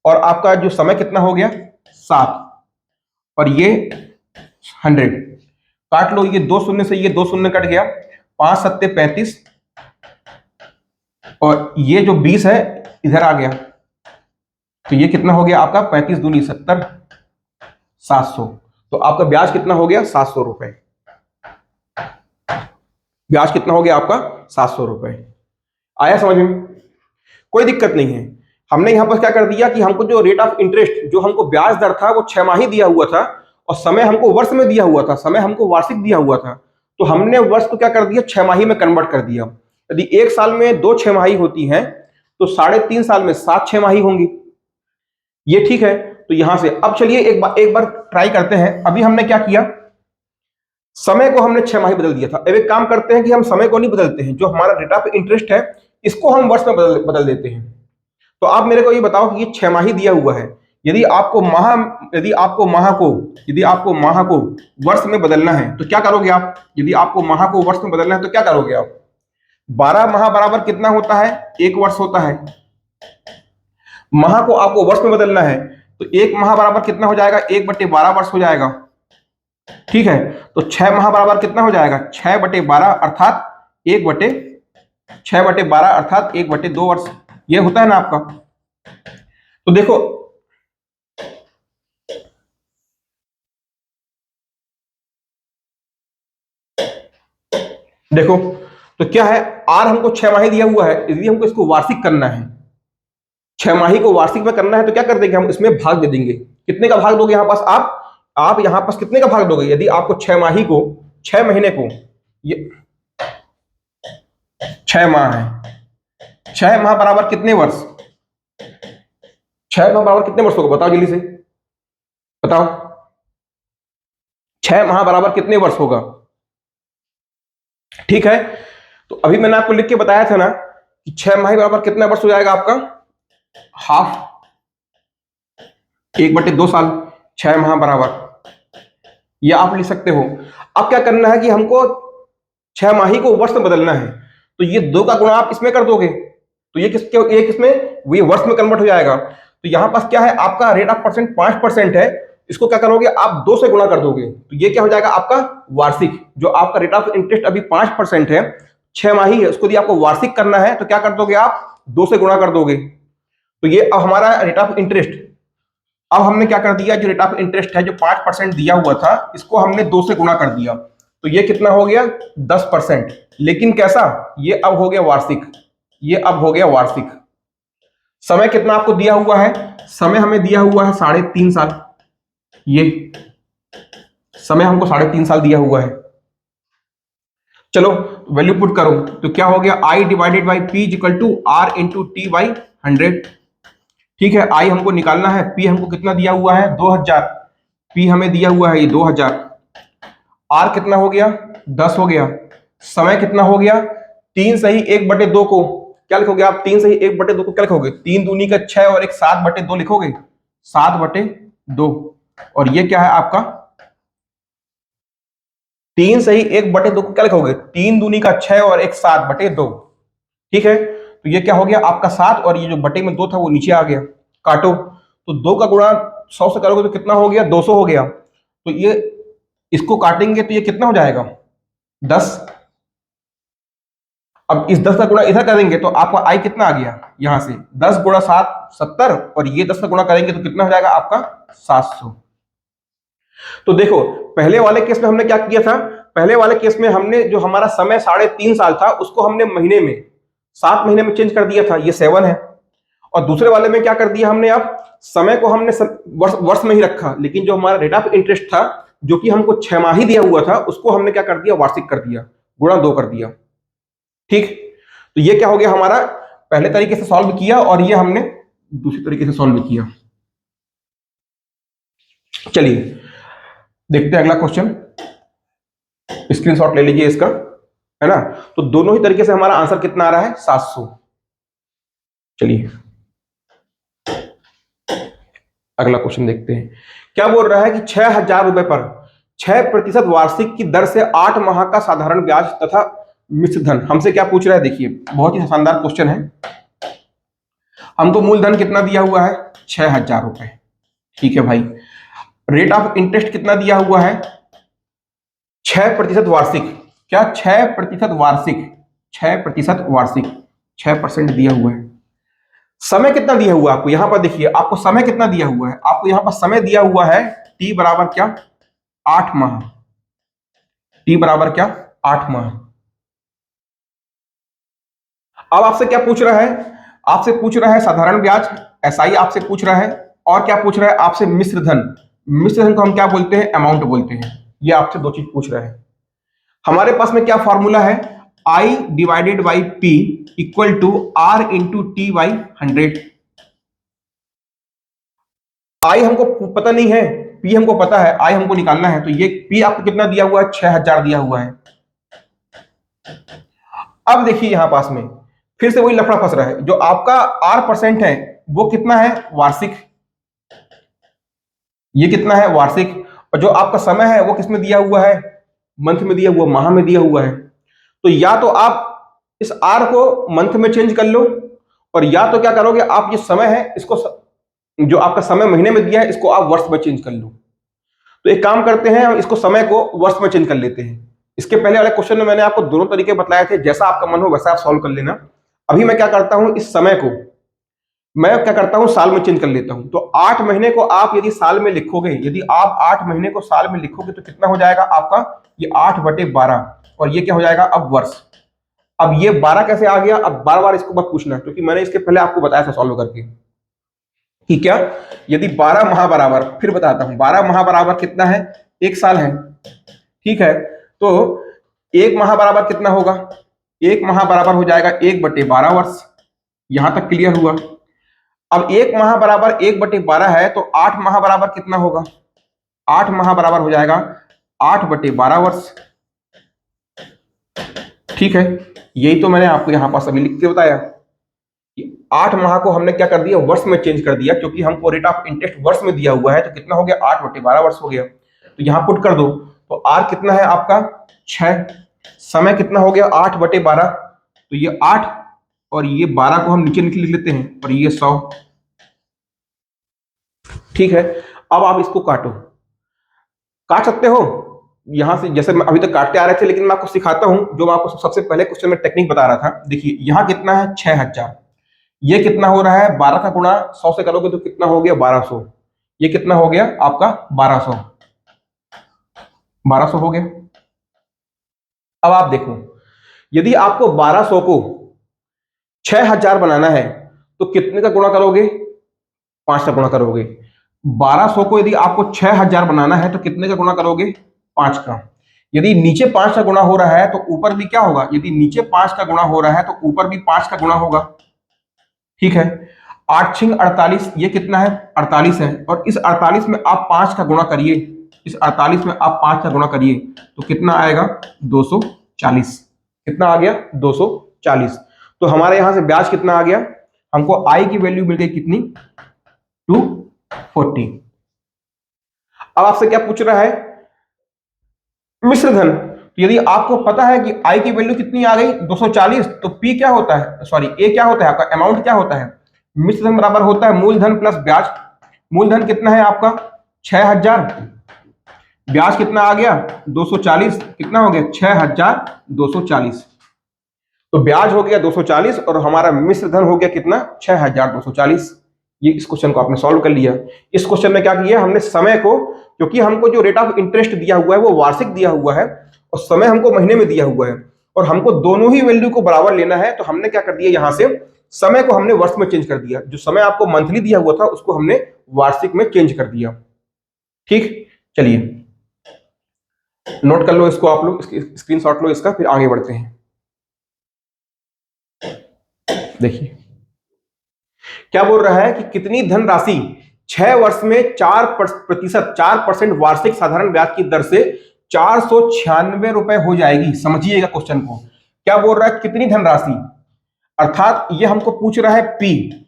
और आपका जो समय कितना हो गया 7, और ये 100। काट लो, ये 2 शून्य से ये 2 शून्य कट गया, 5 सत्ते 35, और ये जो 20 है इधर आ गया, तो ये कितना हो गया आपका 35 दूनी 70, 700। तो आपका ब्याज कितना हो गया 700 रुपए। ब्याज कितना हो गया आपका 700 रुपए। आया समझ में, कोई दिक्कत नहीं है। हमने यहां पर क्या कर दिया कि हमको जो रेट ऑफ इंटरेस्ट, जो हमको ब्याज दर था वो 6 माही दिया हुआ था, और समय हमको वर्ष में दिया हुआ था, समय हमको वार्षिक दिया हुआ था। तो हमने वर्ष को क्या कर दिया 6 माही में कन्वर्ट कर दिया। यदि एक साल में 2 6 माही होती हैं तो 3.5 साल में 7 6 माही होंगी। ये ठीक है। तो यहां से अब चलिए एक बार ट्राई करते हैं। अभी हमने क्या किया, समय को हमने 6 माही बदल दिया था। अब एक काम करते हैं कि हम समय को नहीं बदलते हैं, जो हमारा रेट ऑफ इंटरेस्ट है इसको हम वर्ष में बदल देते हैं। तो आप मेरे को ये बताओ कि ये 6 माही दिया हुआ है, यदि आपको माह को वर्ष में बदलना है तो क्या करोगे आप, यदि आपको माह को वर्ष में बदलना है तो क्या करोगे आप, 12 माह बराबर कितना होता है, 1 वर्ष होता है। माह को आपको वर्ष में बदलना है तो 1 माह बराबर कितना हो जाएगा, 1/12 वर्ष हो जाएगा। ठीक है, तो 6 माह बराबर कितना हो जाएगा, 6/12 अर्थात 1/6/12 अर्थात 1/2 वर्ष। ये होता है ना आपका। तो देखो देखो तो क्या है, आर हमको 6 माही दिया हुआ है, यदि हमको इसको वार्षिक करना है, 6 माही को वार्षिक में करना है, तो क्या कर देंगे हम, इसमें भाग दे देंगे। कितने का भाग दोगे यहां पास आप यहां पास कितने का भाग दोगे, यदि आपको 6 माही को, 6 महीने को, ये 6 माह है, 6 माह बराबर कितने वर्ष, 6 माह बराबर कितने वर्ष होगा, बताओ जल्दी से बताओ, 6 माह बराबर कितने वर्ष होगा। ठीक है, तो अभी मैंने आपको लिख के बताया था ना कि 6 माही बराबर कितना वर्ष हो जाएगा आपका, हाफ, 1/2 साल, 6 माह बराबर, या आप लिख सकते हो। अब क्या करना है कि हमको 6 माही को वर्ष में बदलना है, तो ये 2 का गुणा आप इसमें कर दोगे, तो ये किसमें, ये वर्ष में कन्वर्ट हो जाएगा। तो यहां पास क्या है, आपका रेट ऑफ परसेंट 5% है, इसको क्या करोगे आप 2 से गुणा कर दोगे, तो ये क्या हो जाएगा आपका वार्षिक। जो आपका रेट ऑफ इंटरेस्ट अभी 5% है, 6 माही है, उसको यदि आपको वार्षिक करना है तो क्या कर दोगे आप, 2 से गुणा कर दोगे। तो ये अब हमारा रेट ऑफ इंटरेस्ट, अब हमने क्या कर दिया, जो रेट ऑफ इंटरेस्ट है जो 5% दिया हुआ था, इसको हमने 2 से गुणा कर दिया, तो ये कितना हो गया 10%। लेकिन कैसा, ये अब हो गया वार्षिक, ये अब हो गया वार्षिक। समय कितना आपको दिया हुआ है, समय हमें दिया हुआ है 3.5 साल, ये समय हमको 3.5 साल दिया हुआ है। चलो वैल्यू पुट करो, तो क्या हो गया, I divided by P equal to R into T by 100। ठीक है, I हमको निकालना है, P हमको कितना दिया हुआ है 2000, P हमें दिया हुआ है ये 2000, R कितना हो गया 10 हो गया, समय कितना हो गया 3 सही 1/2 को क्या लिखोगे आप, 3 सही 1/2 को क्या लिखोगे, 3 दूनी का 6 और 1 7/2 लिखोगे, 7/2, और ये क्या है आपका 3 सही 1/2 को क्या लिखोगे, 3 दूनी का 6 और 1 7/2। ठीक है, तो ये क्या हो गया आपका 7, और ये जो बटे में 2 था वो नीचे आ गया, काटो, तो 2 का गुणा 100 से करोगे तो कितना हो गया 200 हो गया, तो ये इसको काटेंगे तो ये कितना हो जाएगा 10। अब इस 10 का गुणा इधर करेंगे तो आपका आई कितना आ गया, यहां से 10 गुणा 7 70, और ये 10 का गुणा करेंगे तो कितना हो जाएगा आपका 700। तो देखो पहले वाले केस में हमने क्या किया था, पहले वाले केस में हमने जो हमारा समय 3.5 साल था उसको हमने महीने में 7 महीने में चेंज कर दिया था, ये 7 है। और दूसरे वाले में क्या कर दिया हमने, अब समय को हमने वर्ष में ही रखा, लेकिन जो हमारा रेट ऑफ इंटरेस्ट था जो कि हमको 6 माही दिया हुआ था उसको हमने क्या कर दिया वार्षिक कर दिया, गुणा 2 कर दिया। ठीक, तो ये क्या हो गया हमारा, पहले तरीके से सॉल्व किया और ये हमने दूसरी तरीके से सॉल्व किया। चलिए देखते हैं अगला क्वेश्चन, स्क्रीनशॉट ले लीजिए इसका, है ना। तो दोनों ही तरीके से हमारा आंसर कितना आ रहा है 700। चलिए अगला क्वेश्चन देखते हैं, क्या बोल रहा है कि 6,000 रुपए पर 6% वार्षिक की दर से 8 माह का साधारण ब्याज तथा मिश्र धन। हमसे क्या पूछ रहा है, देखिए बहुत ही शानदार क्वेश्चन है। हमको मूलधन कितना दिया हुआ है 6,000 रुपए, ठीक है भाई। रेट ऑफ इंटरेस्ट कितना दिया हुआ है 6% वार्षिक, क्या 6% वार्षिक, 6% वार्षिक, 6% दिया हुआ है। समय कितना दिया हुआ है आपको, यहां पर देखिए आपको समय कितना दिया हुआ है, आपको यहां पर समय दिया हुआ है टी बराबर क्या 8 माह, टी बराबर क्या 8 माह। अब आपसे क्या पूछ रहा है, आपसे पूछ रहा है साधारण ब्याज, एसआई आपसे पूछ रहा है, और क्या पूछ रहा है आपसे मिश्र धन। मिश्र धन को हम क्या बोलते हैं, अमाउंट बोलते हैं। ये आपसे 2 चीज पूछ रहा है। हमारे पास में क्या फॉर्मूला है, I divided by P equal to R into T by 100। I हमको पता नहीं है, P हमको पता है, I हमको निकालना है। तो ये P आपको कितना दिया हुआ है 6,000 दिया हुआ है। अब देखिए यहां पास में फिर से वही लफड़ा फंस रहा है, जो आपका R% है वो कितना है वार्षिक, ये कितना है वार्षिक, और जो आपका समय है वो किसमें दिया हुआ है मंथ में दिया हुआ, माह में दिया हुआ है। तो या तो आप इस R को मंथ में चेंज कर लो, और या तो क्या करोगे आप ये समय है इसको जो आपका समय महीने में दिया है इसको आप वर्ष में चेंज कर लो। तो एक काम करते हैं, हम इसको समय को वर्ष में चेंज कर लेते हैं। इसके पहले वाले क्वेश्चन में मैंने आपको दोनों तरीके बताए थे, जैसा आपका मन हो वैसा आप सॉल्व कर लेना। अभी मैं क्या करता हूं, इस समय को मैं क्या करता हूं, साल में चेंज कर लेता हूं। तो 8 महीने को आप यदि साल में लिखोगे, यदि आप 8 महीने को साल में लिखोगे तो कितना हो जाएगा आपका, ये 8/12, और ये क्या हो जाएगा अब वर्ष। अब ये 12 कैसे आ गया, अब बार बार इसको मत पूछना, क्योंकि मैंने इसके पहले आपको बताया था सॉल्व करके कि क्या, यदि 12 माह बराबर, फिर बताता हूं, 12 माह बराबर कितना है, 1 साल है। ठीक है, तो 1 माह बराबर कितना होगा, 1 माह बराबर हो जाएगा 1/12 वर्ष। यहां तक क्लियर हुआ। अब 1 माह बराबर 1/12 है, तो 8 माह बराबर कितना होगा, 8 माह बराबर हो जाएगा 8/12 वर्ष। ठीक है, यही तो मैंने आपको यहां पास अभी लिख के बताया कि 8 माह को हमने क्या कर दिया, वर्ष में चेंज कर दिया, क्योंकि हमको रेट ऑफ इंटरेस्ट वर्ष में दिया हुआ है। तो कितना हो गया, 8/12 वर्ष हो गया। तो यहां पुट कर दो, तो आर कितना है आपका 6, समय कितना हो गया 8/12, तो ये 8 और ये 12 को हम नीचे नीचे लिख लेते हैं, और ये 100। ठीक है, अब आप इसको काटो, काट सकते हो यहां से, जैसे मैं अभी तक काटते आ रहे थे, लेकिन मैं आपको सिखाता हूं जो मैं आपको सबसे पहले क्वेश्चन में टेक्निक बता रहा था। देखिए यहां कितना है 6000, ये कितना हो रहा है 12 का गुणा 100 से करोगे तो कितना हो गया 1200, ये कितना हो गया आपका 1200, 1200 हो गया। अब आप देखो, यदि आपको 1200 को 6000 बनाना है तो कितने का गुणा करोगे, 5 का गुणा करोगे। 1200 को यदि आपको 6000 बनाना है तो कितने का गुणा करोगे, 5 का। यदि नीचे 5 का गुणा हो रहा है तो ऊपर भी क्या होगा, यदि नीचे 5 का गुणा हो रहा है तो ऊपर भी 5 का गुणा होगा। ठीक है, 8 6 48, ये कितना है 48 है, और इस 48 में आप 5 का गुणा करिए, इस 48 में आप 5 का गुणा करिए तो कितना आएगा 240। कितना आ गया 240। तो हमारे यहां से ब्याज कितना आ गया, हमको आई की वैल्यू मिल गई कितनी 240। अब आपसे क्या पूछ रहा है, मिश्र धन। तो यदि आपको पता है कि आई की वैल्यू कितनी आ गई 240, तो पी क्या होता है, सॉरी ए क्या होता है आपका, अमाउंट क्या होता है, मिश्र धन बराबर होता है मूलधन प्लस ब्याज। मूलधन कितना है आपका 6000, ब्याज कितना आ गया 240, कितना हो गया 6240। तो ब्याज हो गया 240 और हमारा मिश्र धन हो गया कितना 6240। ये इस क्वेश्चन को आपने सॉल्व कर लिया। इस क्वेश्चन में क्या किया हमने, समय को, क्योंकि हमको जो रेट ऑफ इंटरेस्ट दिया हुआ है वो वार्षिक दिया हुआ है और समय हमको महीने में दिया हुआ है, और हमको दोनों ही वैल्यू को बराबर लेना है, तो हमने क्या कर दिया, यहां से समय को हमने वर्ष में चेंज कर दिया। जो समय आपको मंथली दिया हुआ था उसको हमने वार्षिक में चेंज कर दिया। ठीक, चलिए नोट कर लो इसको, आप लोग स्क्रीनशॉट लो इसका, फिर आगे बढ़ते हैं। देखिए क्या बोल रहा है कि कितनी धनराशि 6 वर्ष में 4% 4% वार्षिक साधारण ब्याज की दर से 496 रुपए हो जाएगी। समझिएगा क्वेश्चन को, क्या बोल रहा है कितनी धनराशि, अर्थात ये हमको पूछ रहा है पी।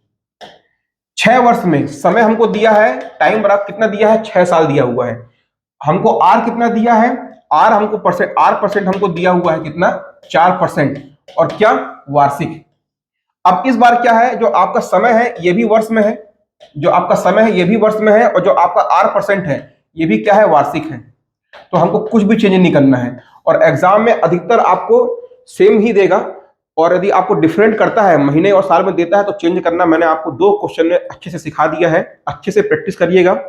6 वर्ष में समय हमको दिया है, टाइम बराबर कितना दिया है 6 साल दिया हुआ है। हमको आर कितना दिया है, आर हमको परसेंट, आर परसेंट हमको दिया हुआ है कितना 4%, और क्या वार्षिक। अब इस बार क्या है, जो आपका समय है ये भी वर्ष में है, जो आपका समय है ये भी वर्ष में है, और जो आपका आर परसेंट है ये भी क्या है वार्षिक है। तो हमको कुछ भी चेंज नहीं करना है, और एग्जाम में अधिकतर आपको सेम ही देगा, और यदि आपको डिफरेंट करता है महीने और साल में देता है तो चेंज करना मैंने आपको 2 क्वेश्चन में अच्छे से सिखा दिया है। अच्छे से प्रैक्टिस करिएगा,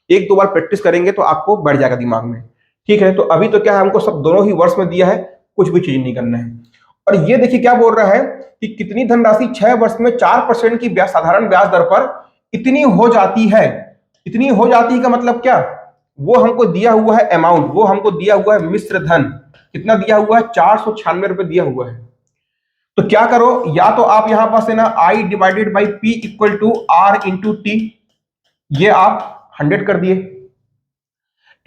1-2 बार प्रैक्टिस करेंगे तो आपको बैठ जाएगा दिमाग में। ठीक है, तो अभी तो क्या है, हमको सब दोनों ही वर्ष में दिया है, कुछ भी चेंज नहीं करना है। और ये देखिए क्या बोल रहा है कि कितनी धनराशि 6 वर्ष में 4% की साधारण ब्याज दर पर इतनी हो जाती है। इतनी हो जाती है का मतलब क्या, वो हमको दिया हुआ है अमाउंट, वो हमको दिया हुआ है मिश्र धन, कितना दिया हुआ है 496 रुपए दिया हुआ है। तो क्या करो, या तो आप यहां पास है ना I divided by P equal to R into T, ये आप 100 कर दिए।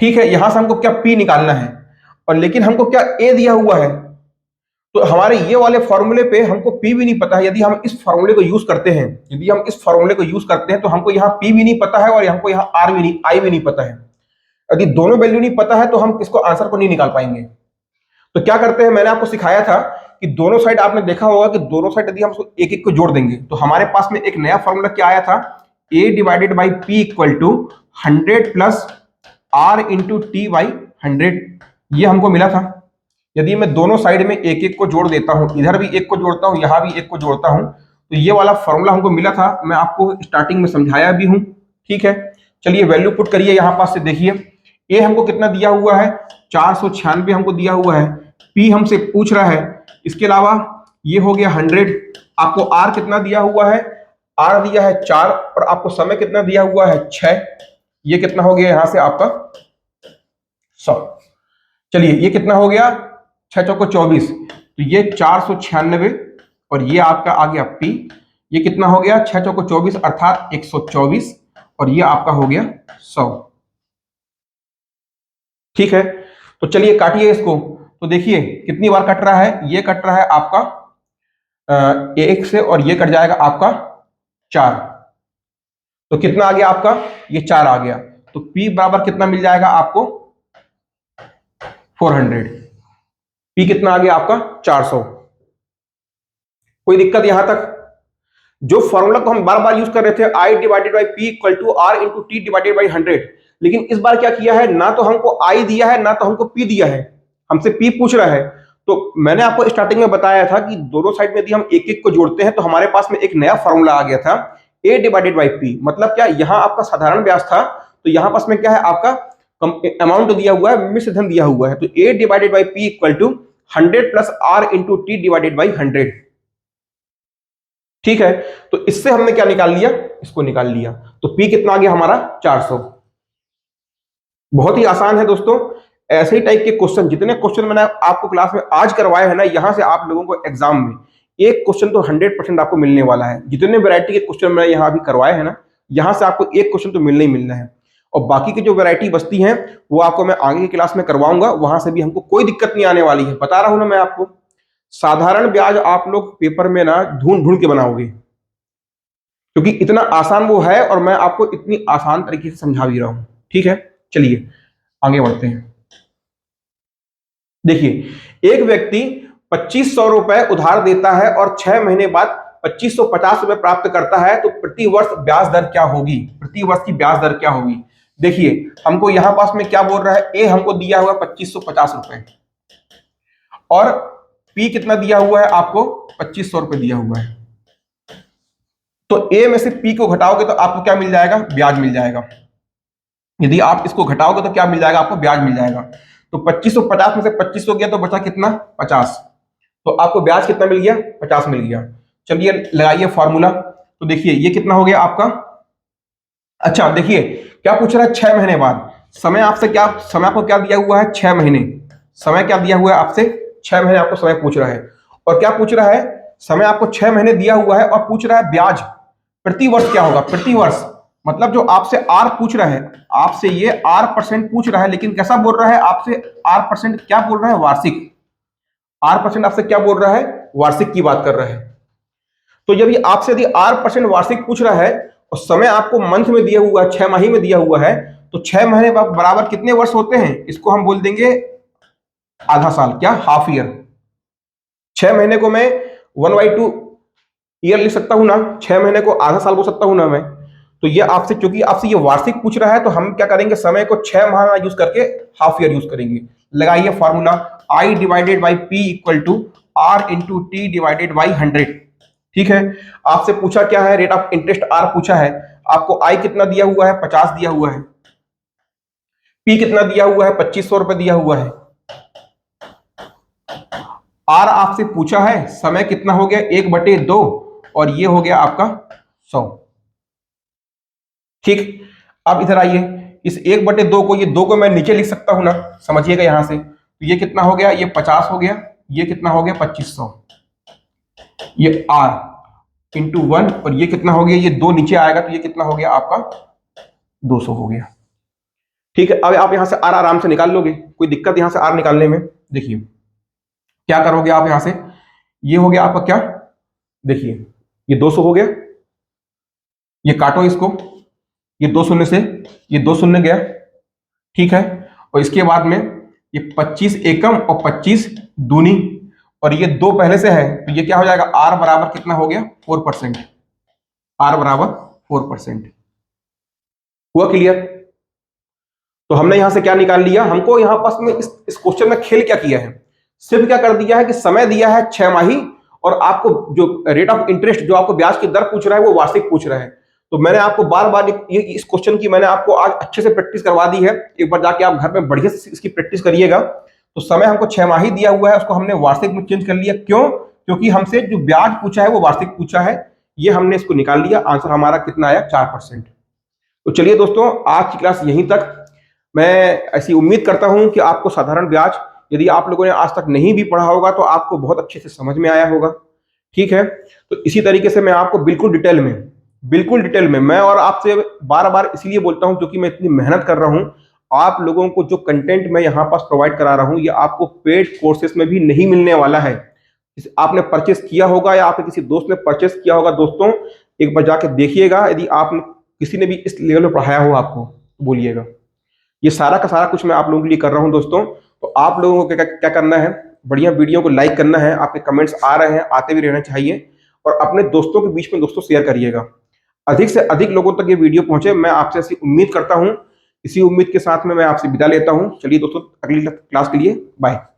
ठीक है, यहां से हमको क्या पी निकालना है, और लेकिन हमको क्या ए दिया हुआ है, तो हमारे ये वाले फॉर्मूले पे हमको पी भी नहीं पता है। यदि हम इस फॉर्मूले को यूज करते हैं, यदि हम इस फॉर्मूले को यूज करते हैं तो हमको यहाँ पी भी नहीं पता है और हमको यहाँ आर भी नहीं, आई भी नहीं पता है। यदि दोनों वैल्यू नहीं पता है तो हम इसको आंसर को नहीं निकाल पाएंगे। तो क्या करते हैं, मैंने आपको सिखाया था कि दोनों साइड आपने देखा होगा कि दोनों साइड यदि हम एक एक को जोड़ देंगे तो हमारे पास में एक नया फॉर्मूला क्या आया था, A divided by P equal to 100 plus R into T by 100, ये हमको मिला था। यदि मैं दोनों साइड में एक एक को जोड़ देता हूं, इधर भी एक को जोड़ता हूं, यहां भी एक को जोड़ता हूं, तो ये वाला फॉर्मूला हमको मिला था, मैं आपको स्टार्टिंग में समझाया भी हूं। ठीक है, चलिए वैल्यू पुट करिए यहां पास से। देखिए ए हमको कितना दिया हुआ है, 496 हमको दिया हुआ है। पी हमसे पूछ रहा है, इसके अलावा ये हो गया 100। आपको आर कितना दिया हुआ है, आर दिया है 4, और आपको समय कितना दिया हुआ है 6। ये कितना हो गया यहां से आपका 100। चलिए ये कितना हो गया, 6 चौको 24, तो ये 496, और ये आपका आ गया पी। ये कितना हो गया, 6 चौको 24 अर्थात 124, और ये आपका हो गया 100। ठीक है, तो चलिए काटिए इसको। तो देखिए कितनी बार कट रहा है, ये कट रहा है आपका 1 से, और ये कट जाएगा आपका 4। तो कितना आ गया आपका, ये 4 आ गया। तो P बराबर कितना मिल जाएगा आपको, 400। P कितना आ गया आपका 400। कोई दिक्कत यहां तक? जो फॉर्मूला को हम बार बार यूज कर रहे थे, I divided by P equal to R into T divided by 100, लेकिन इस बार क्या किया है, ना तो हमको I दिया है ना तो हमको P दिया है, हमसे P पूछ रहा है। तो मैंने आपको स्टार्टिंग में बताया था कि दोनों साइड में यदि हम एक एक को जोड़ते हैं तो हमारे पास में एक नया फॉर्मूला आ गया था, A डिवाइडेड बाई P। मतलब क्या, यहां आपका साधारण ब्याज था, तो यहां पास में क्या है आपका अमाउंट दिया हुआ है, मिश्र धन दिया हुआ है। तो A divided by P equal to 100 plus R into T divided by 100। ठीक है, तो इससे हमने क्या निकाल लिया, इसको निकाल लिया। तो P कितना आ गया हमारा 400। बहुत ही आसान है दोस्तों। ऐसे ही टाइप के क्वेश्चन, जितने क्वेश्चन मैंने आपको क्लास में आज करवाए हैं ना, यहां से आप लोगों को एग्जाम में एक क्वेश्चन तो 100% आपको मिलने वाला है। जितने वैरायटी के क्वेश्चन मैंने यहां भी करवाए हैं ना, यहां से आपको एक क्वेश्चन तो मिलना ही मिलना है। और बाकी की जो वैरायटी बचती है वो आपको मैं आगे की क्लास में करवाऊंगा, वहां से भी हमको कोई दिक्कत नहीं आने वाली है। बता रहा हूं ना मैं आपको, साधारण ब्याज आप लोग पेपर में ना ढूंढ ढूंढ के बनाओगे, क्योंकि इतना आसान वो है, और मैं आपको इतनी आसान तरीके से समझा भी रहा हूं। ठीक है, चलिए आगे बढ़ते हैं। देखिए एक व्यक्ति 2500 रुपए उधार देता है और 6 महीने बाद 2550 रुपए प्राप्त करता है, तो प्रति वर्ष ब्याज दर क्या होगी, प्रति वर्ष की ब्याज दर क्या होगी। देखिए हमको यहां पास में क्या बोल रहा है, ए हमको दिया हुआ 2550 रुपए, और पी कितना दिया हुआ है आपको, 2500 रुपए दिया हुआ है। तो ए में से पी को घटाओगे तो आपको क्या मिल जाएगा, ब्याज मिल जाएगा। यदि आप इसको घटाओगे तो क्या मिल जाएगा आपको, ब्याज मिल जाएगा। तो 2550 में से 2500 गया तो बचा कितना, 50। तो आपको ब्याज कितना मिल गया, 50 मिल गया। चलिए लगाइए फॉर्मूला। तो देखिए ये कितना हो गया आपका, अच्छा देखिए क्या पूछ रहा है, 6 महीने बाद। समय आपसे क्या, समय आपको क्या दिया हुआ है, 6 महीने। समय क्या दिया हुआ है आपसे, 6 महीने आपको समय पूछ रहा है। और क्या पूछ रहा है, समय आपको 6 महीने दिया हुआ है, और पूछ रहा है ब्याज प्रति वर्ष क्या होगा, प्रति वर्ष। मतलब जो आपसे आर पूछ रहा है, आपसे ये R% पूछ रहा है, लेकिन कैसा बोल रहा है आपसे, R% क्या बोल रहा है, वार्षिक। R% आपसे क्या बोल रहा है, वार्षिक की बात कर रहा है। तो जब ये आपसे यदि R% वार्षिक पूछ रहा है, और समय आपको मंथ में दिया हुआ है, 6 माही में दिया हुआ है, तो 6 महीने बराबर कितने वर्ष होते हैं, इसको हम बोल देंगे आधा साल, क्या, हाफ ईयर। 6 महीने को मैं 1/2 ईयर लिख सकता हूं ना, 6 महीने को आधा साल बोल सकता हूं ना मैं। तो ये आपसे, क्योंकि आपसे ये वार्षिक पूछ रहा है, तो हम क्या करेंगे, समय को 6 माह यूज करके हाफ ईयर यूज करेंगे। लगाइए formula, I divided by P equal to R into T divided by 100। ठीक है, आपसे पूछा क्या है, रेट ऑफ इंटरेस्ट R पूछा है। आपको I कितना दिया हुआ है, 50 दिया हुआ है। P कितना दिया हुआ है, 2500 रुपए दिया हुआ है। R आपसे पूछा है, समय कितना हो गया, 1/2, और ये हो गया आपका 100। ठीक, अब इधर आइए, इस 1/2 को, ये 2 को मैं नीचे लिख सकता हूं ना, समझिएगा यहां से। तो ये कितना हो गया, ये 50 हो गया, ये कितना हो गया 2500, ये R इंटू 1, और ये कितना हो गया, ये 2 नीचे आएगा, तो ये कितना हो गया आपका 200 हो गया। ठीक है, अब आप यहां से R आराम से निकाल लोगे, कोई दिक्कत यहां से R निकालने में। देखिए क्या करोगे आप यहां से, ये हो गया आपका क्या, देखिए ये 200 हो गया, ये काटो इसको, ये 2 शून्य से ये 2 शून्य गया। ठीक है, और इसके बाद में ये 25 एकम और 25 दूनी, और ये 2 पहले से है, तो ये क्या हो जाएगा, R बराबर कितना हो गया, 4%। R बराबर 4%। हुआ क्लियर? तो हमने यहां से क्या निकाल लिया, हमको यहां पास में इस क्वेश्चन में खेल क्या किया है, सिर्फ क्या कर दिया है कि समय दिया है 6 माही, और आपको जो रेट ऑफ इंटरेस्ट, जो आपको ब्याज की दर पूछ रहा है, वो वार्षिक पूछ रहा है। तो मैंने आपको बार बार इस क्वेश्चन की मैंने आपको आज अच्छे से प्रैक्टिस करवा दी है। एक बार जाके आप घर में बढ़िया से इसकी प्रैक्टिस करिएगा। तो समय हमको 6 माह ही दिया हुआ है, उसको हमने वार्षिक में चेंज कर लिया। क्यों? क्योंकि हमसे जो ब्याज पूछा है वो वार्षिक पूछा है, ये हमने इसको निकाल लिया। आंसर हमारा कितना आया? 4%। तो चलिए दोस्तों, आज की क्लास यहीं तक। मैं ऐसी उम्मीद करता हूं कि आपको साधारण ब्याज, यदि आप लोगों ने आज तक नहीं भी पढ़ा होगा, तो आपको बहुत अच्छे से समझ में आया होगा। ठीक है, तो इसी तरीके से मैं आपको बिल्कुल डिटेल में मैं और आपसे बार बार इसलिए बोलता हूं क्योंकि मैं इतनी मेहनत कर रहा हूं। आप लोगों को जो कंटेंट मैं यहां पास प्रोवाइड करा रहा हूं, ये आपको पेड कोर्सेस में भी नहीं मिलने वाला है। आपने परचेस किया होगा या आपके किसी दोस्त ने परचेस किया होगा, दोस्तों एक बार जाके देखिएगा। यदि आपने किसी ने भी इस लेवल में पढ़ाया हो आपको, तो बोलिएगा। ये सारा का सारा कुछ मैं आप लोगों के लिए कर रहा हूं दोस्तों। तो आप लोगों को क्या क्या करना है? बढ़िया वीडियो को लाइक करना है। आपके कमेंट्स आ रहे हैं, आते भी रहना चाहिए। और अपने दोस्तों के बीच में दोस्तों शेयर करिएगा, अधिक से अधिक लोगों तक ये वीडियो पहुंचे। मैं आपसे ऐसी उम्मीद करता हूं। इसी उम्मीद के साथ में मैं आपसे विदा लेता हूं। चलिए दोस्तों, अगली क्लास के लिए बाय।